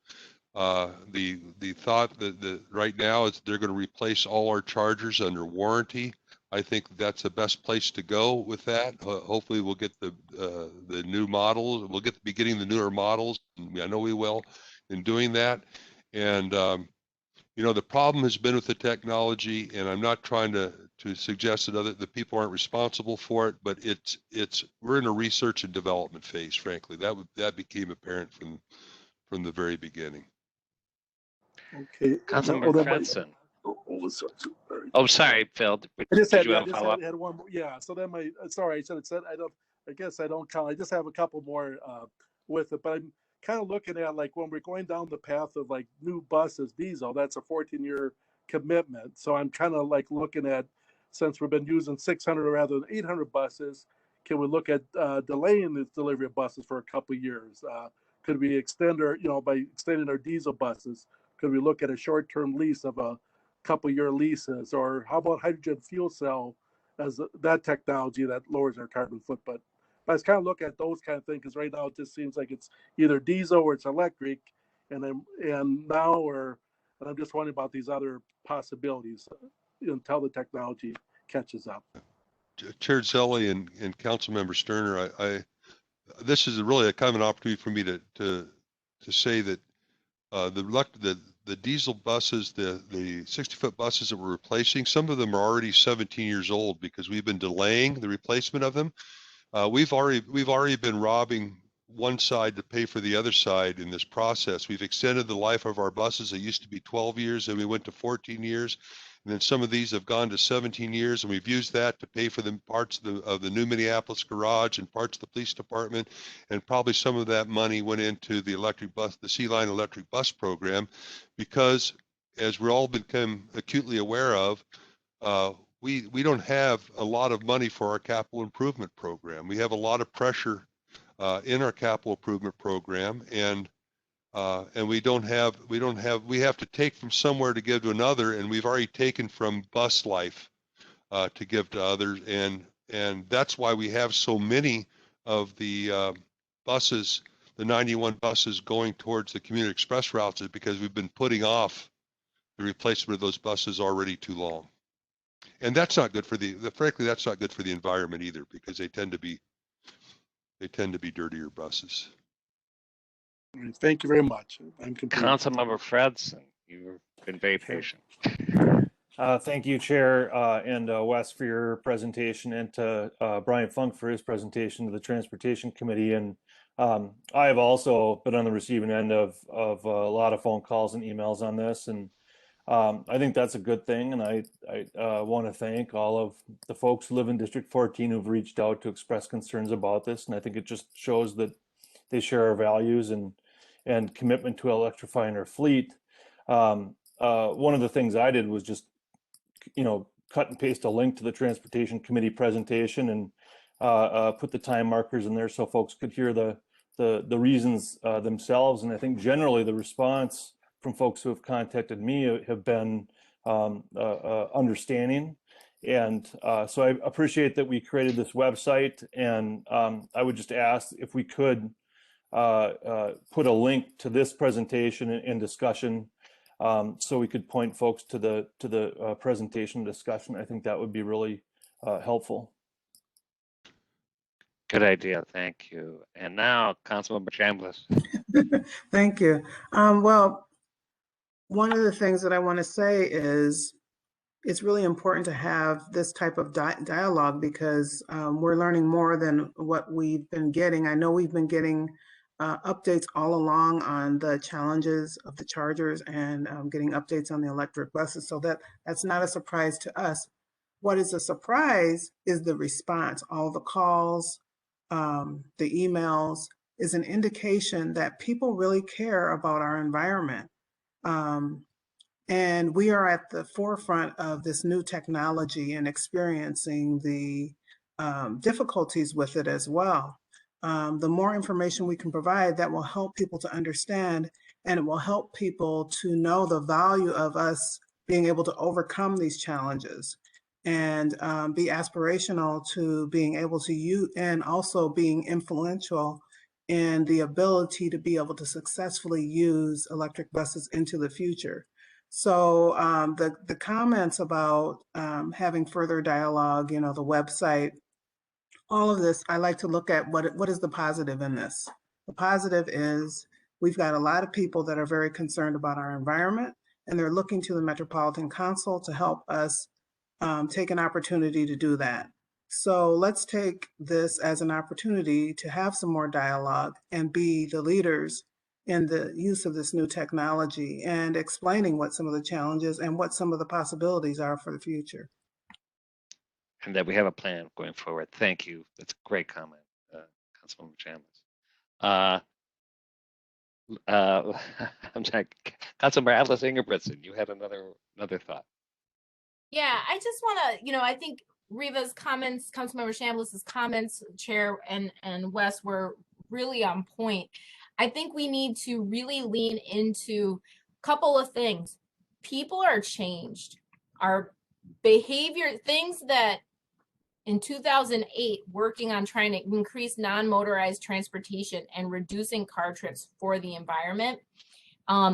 the thought that right now is they're going to replace all our chargers under warranty. I think that's the best place to go with that. Hopefully we'll get the new models. We'll be getting the newer models. I know we will in doing that. And the problem has been with the technology, and I'm not trying to to suggest that the people aren't responsible for it, but we're in a research and development phase. Frankly, that became apparent from the very beginning. Okay. Councilmember Fredson. Oh, sorry, Phil. I just Did had, you yeah, have I a just follow-up? had one more. Yeah. So then sorry, I should have said, I guess I don't count. I just have a couple more with it, but I'm kind of looking at like when we're going down the path of like new buses, diesel, that's a 14-year commitment. So I'm kind of like looking at, since we've been using 600 rather than 800 buses, can we look at delaying the delivery of buses for a couple of years? Could we extend by extending our diesel buses? Could we look at a short-term lease of a couple year leases, or how about hydrogen fuel cell as that technology that lowers our carbon footprint? But I was kind of looking at those kind of things because right now it just seems like it's either diesel or it's electric, and I'm just wondering about these other possibilities until the technology catches up. Chair Zelli and Councilmember Sterner, this is really a kind of an opportunity for me to say that the diesel buses, the 60-foot buses that we're replacing, some of them are already 17 years old because we've been delaying the replacement of them. We've already been robbing one side to pay for the other side in this process. We've extended the life of our buses. It used to be 12 years, and we went to 14 years. And then some of these have gone to 17 years, and we've used that to pay for the parts of the new Minneapolis garage and parts of the police department. And probably some of that money went into the C-Line electric bus program, because as we're all become acutely aware of, we don't have a lot of money for our capital improvement program. We have a lot of pressure in our capital improvement program, and we have to take from somewhere to give to another, and we've already taken from bus life to give to others, and that's why we have so many of the buses, the 91 buses going towards the community express routes, is because we've been putting off the replacement of those buses already too long. And that's not good for frankly, that's not good for the environment either, because they tend to be dirtier buses. Thank you very much. I'm complete. Councilmember Fredson, you've been very patient. Thank you, Chair, and Wes, for your presentation, and to Brian Funk for his presentation to the Transportation Committee. And I have also been on the receiving end of a lot of phone calls and emails on this, and I think that's a good thing. And I want to thank all of the folks who live in District 14 who've reached out to express concerns about this. And I think it just shows that they share our values and commitment to electrifying our fleet. One of the things I did was just, cut and paste a link to the Transportation Committee presentation and put the time markers in there so folks could hear the reasons themselves. And I think generally the response from folks who have contacted me have been understanding. And so I appreciate that we created this website, and I would just ask if we could put a link to this presentation and discussion, so we could point folks to the presentation discussion. I think that would be really helpful. Good idea, thank you. And now, Councilmember Chambliss. Thank you. Well, one of the things that I want to say is it's really important to have this type of dialogue, because we're learning more than what we've been getting. I know we've been getting updates all along on the challenges of the chargers, and getting updates on the electric buses. So that's not a surprise to us. What is a surprise is the response. All the calls, the emails is an indication that people really care about our environment. And we are at the forefront of this new technology and experiencing the difficulties with it as well. The more information we can provide, that will help people to understand, and it will help people to know the value of us being able to overcome these challenges, and be aspirational to being able to use, and also being influential in the ability to be able to successfully use electric buses into the future. So the comments about having further dialogue, the website, all of this, I like to look at what is the positive in this. The positive is we've got a lot of people that are very concerned about our environment, and they're looking to the Metropolitan Council to help us take an opportunity to do that. So let's take this as an opportunity to have some more dialogue and be the leaders in the use of this new technology and explaining what some of the challenges and what some of the possibilities are for the future. And that we have a plan going forward. Thank you. That's a great comment, Councilmember Chambliss. I'm sorry, Councilmember Atlas Ingebrigtsen, you had another thought. Yeah, I just want to, I think Reva's comments, Councilmember Chambliss's comments, Chair and Wes, were really on point. I think we need to really lean into a couple of things. People are changed. Our behavior, things that in 2008, working on trying to increase non-motorized transportation and reducing car trips for the environment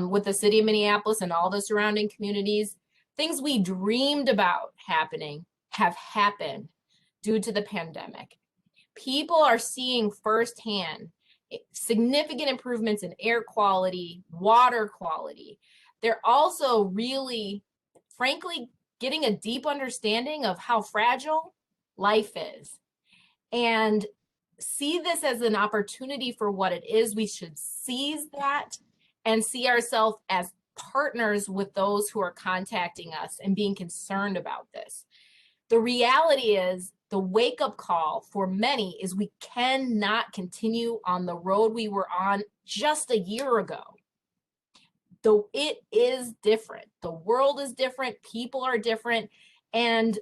with the city of Minneapolis and all the surrounding communities, things we dreamed about happening have happened due to the pandemic. People are seeing firsthand significant improvements in air quality, water quality. They're also really, frankly, getting a deep understanding of how fragile life is, and see this as an opportunity for what it is. We should seize that and see ourselves as partners with those who are contacting us and being concerned about this. The reality is, the wake-up call for many is we cannot continue on the road we were on just a year ago. Though it is different. The world is different, people are different, and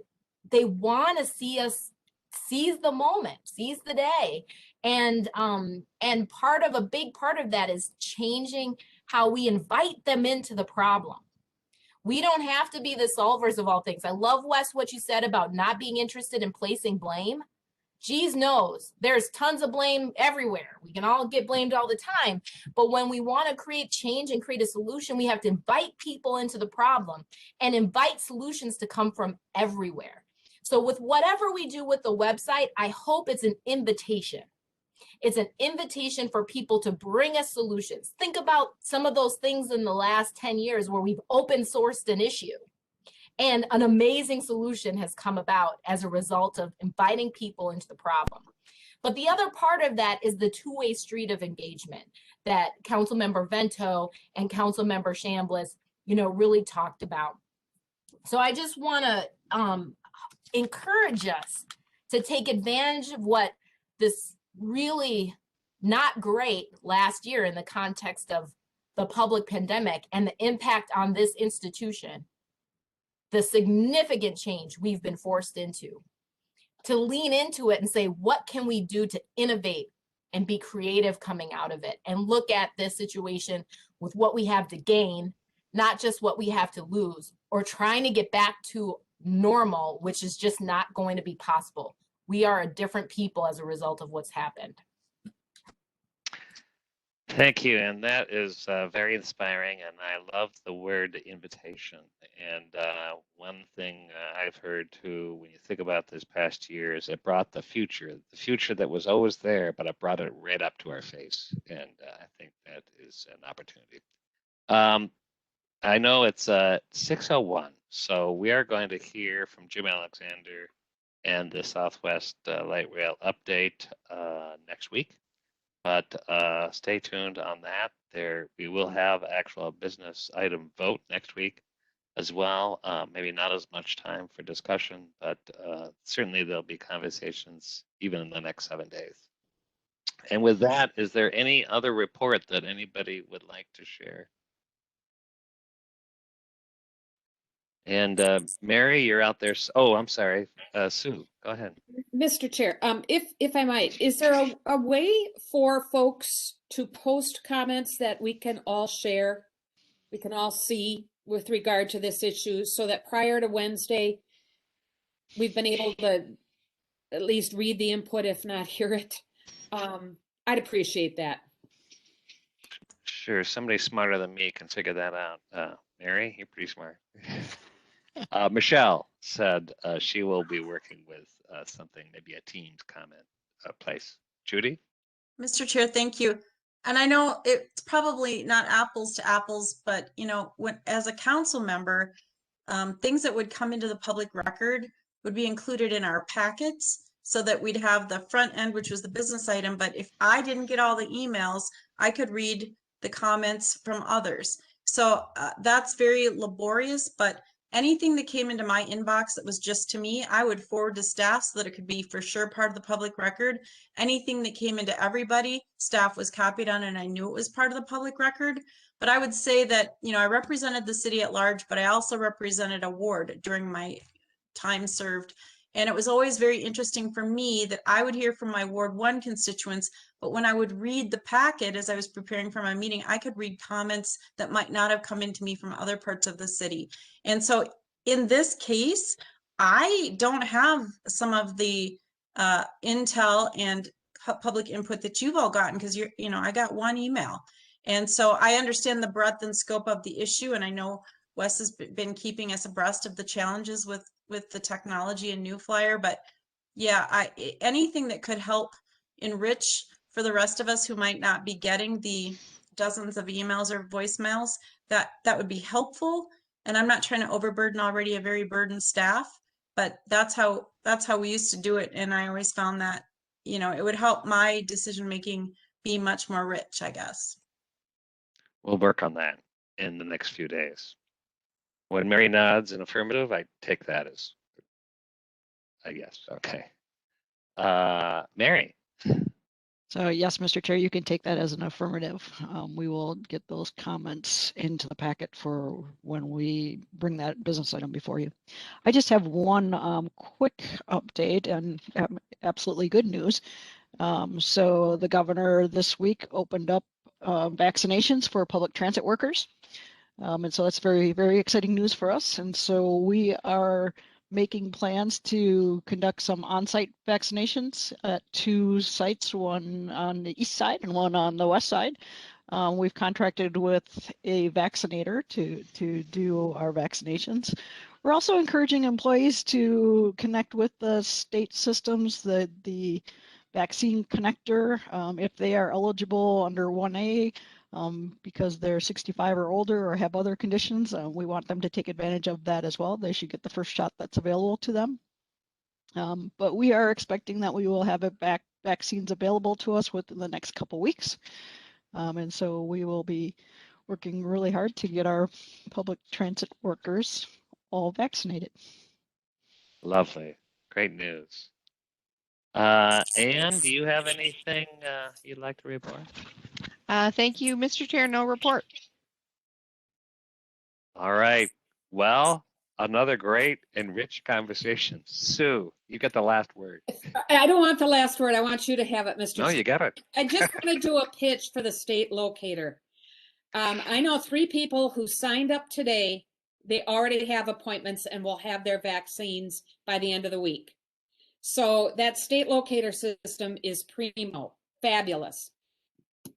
they want to see us seize the moment, seize the day. And a big part of that is changing how we invite them into the problem. We don't have to be the solvers of all things. I love, Wes, what you said about not being interested in placing blame. Geez knows there's tons of blame everywhere. We can all get blamed all the time. But when we want to create change and create a solution, we have to invite people into the problem and invite solutions to come from everywhere. So with whatever we do with the website, I hope it's an invitation. It's an invitation for people to bring us solutions. Think about some of those things in the last 10 years where we've open sourced an issue and an amazing solution has come about as a result of inviting people into the problem. But the other part of that is the two-way street of engagement that Councilmember Vento and Councilmember Chambliss, really talked about. So I just want to encourage us to take advantage of what this really not great last year in the context of the public pandemic and the impact on this institution, the significant change we've been forced into, to lean into it and say, what can we do to innovate and be creative coming out of it, and look at this situation with what we have to gain, not just what we have to lose, or trying to get back to normal, which is just not going to be possible. We are a different people as a result of what's happened. Thank you, and that is very inspiring, and I love the word invitation. And one thing I've heard too, when you think about this past year, is it brought the future that was always there, but it brought it right up to our face, and I think that is an opportunity. I know it's 6:01, so we are going to hear from Jim Alexander and the Southwest Light Rail update next week. But stay tuned on that. We will have actual business item vote next week as well. Maybe not as much time for discussion, but certainly there'll be conversations even in the next 7 days. And with that, is there any other report that anybody would like to share? And Mary, you're out there. Oh, I'm sorry. Sue, go ahead. Mr. Chair, if I might, is there a way for folks to post comments that we can all share, we can all see with regard to this issue, so that prior to Wednesday, we've been able to at least read the input, if not hear it? I'd appreciate that. Sure, somebody smarter than me can figure that out. Mary, you're pretty smart. Michelle said she will be working with something, maybe a Teams comment place. Judy? Mr. Chair, thank you. And I know it's probably not apples to apples, but when as a council member, things that would come into the public record would be included in our packets so that we'd have the front end, which was the business item. But if I didn't get all the emails, I could read the comments from others. So that's very laborious, but anything that came into my inbox that was just to me, I would forward to staff so that it could be for sure part of the public record. Anything that came into everybody, staff was copied on and I knew it was part of the public record. But I would say that, you know, I represented the city at large, but I also represented a ward during my time served. And it was always very interesting for me that I would hear from my Ward 1 constituents, but when I would read the packet as I was preparing for my meeting, I could read comments that might not have come into me from other parts of the city. And so in this case, I don't have some of the intel and public input that you've all gotten because I got one email. And so I understand the breadth and scope of the issue. And I know Wes has been keeping us abreast of the challenges with the technology and New Flyer, but yeah, anything that could help enrich for the rest of us who might not be getting the dozens of emails or voicemails, that would be helpful. And I'm not trying to overburden already a very burdened staff, but that's how we used to do it. And I always found that, it would help my decision making be much more rich, I guess. We'll work on that in the next few days. When Mary nods in affirmative, I take that as a yes. Okay. Mary. So yes, Mr. Chair, you can take that as an affirmative. We will get those comments into the packet for when we bring that business item before you. I just have one quick update and absolutely good news. So the governor this week opened up vaccinations for public transit workers. And so that's very, very exciting news for us. And so we are making plans to conduct some on-site vaccinations at 2 sites, one on the east side and one on the west side. We've contracted with a vaccinator to do our vaccinations. We're also encouraging employees to connect with the state systems, the vaccine connector, if they are eligible under 1A, because they're 65 or older or have other conditions. We want them to take advantage of that as well. They should get the first shot that's available to them. But we are expecting that we will have vaccines available to us within the next couple weeks. And so we will be working really hard to get our public transit workers all vaccinated. Lovely. Great news. Anne, do you have anything you'd like to report? Thank you, Mr. Chair. No report. All right. Well, another great and rich conversation. Sue, you get the last word. I don't want the last word. I want you to have it, Mr. No, you got it. I just want to do a pitch for the state locator. I know 3 people who signed up today. They already have appointments and will have their vaccines by the end of the week. So that state locator system is primo, fabulous,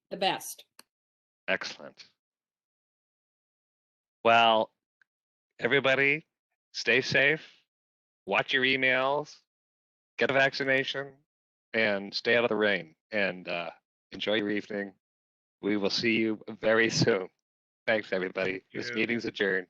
the best. Excellent. Well, everybody, stay safe, watch your emails, get a vaccination, and stay out of the rain. And enjoy your evening. We will see you very soon. Thanks, everybody. This meeting's adjourned.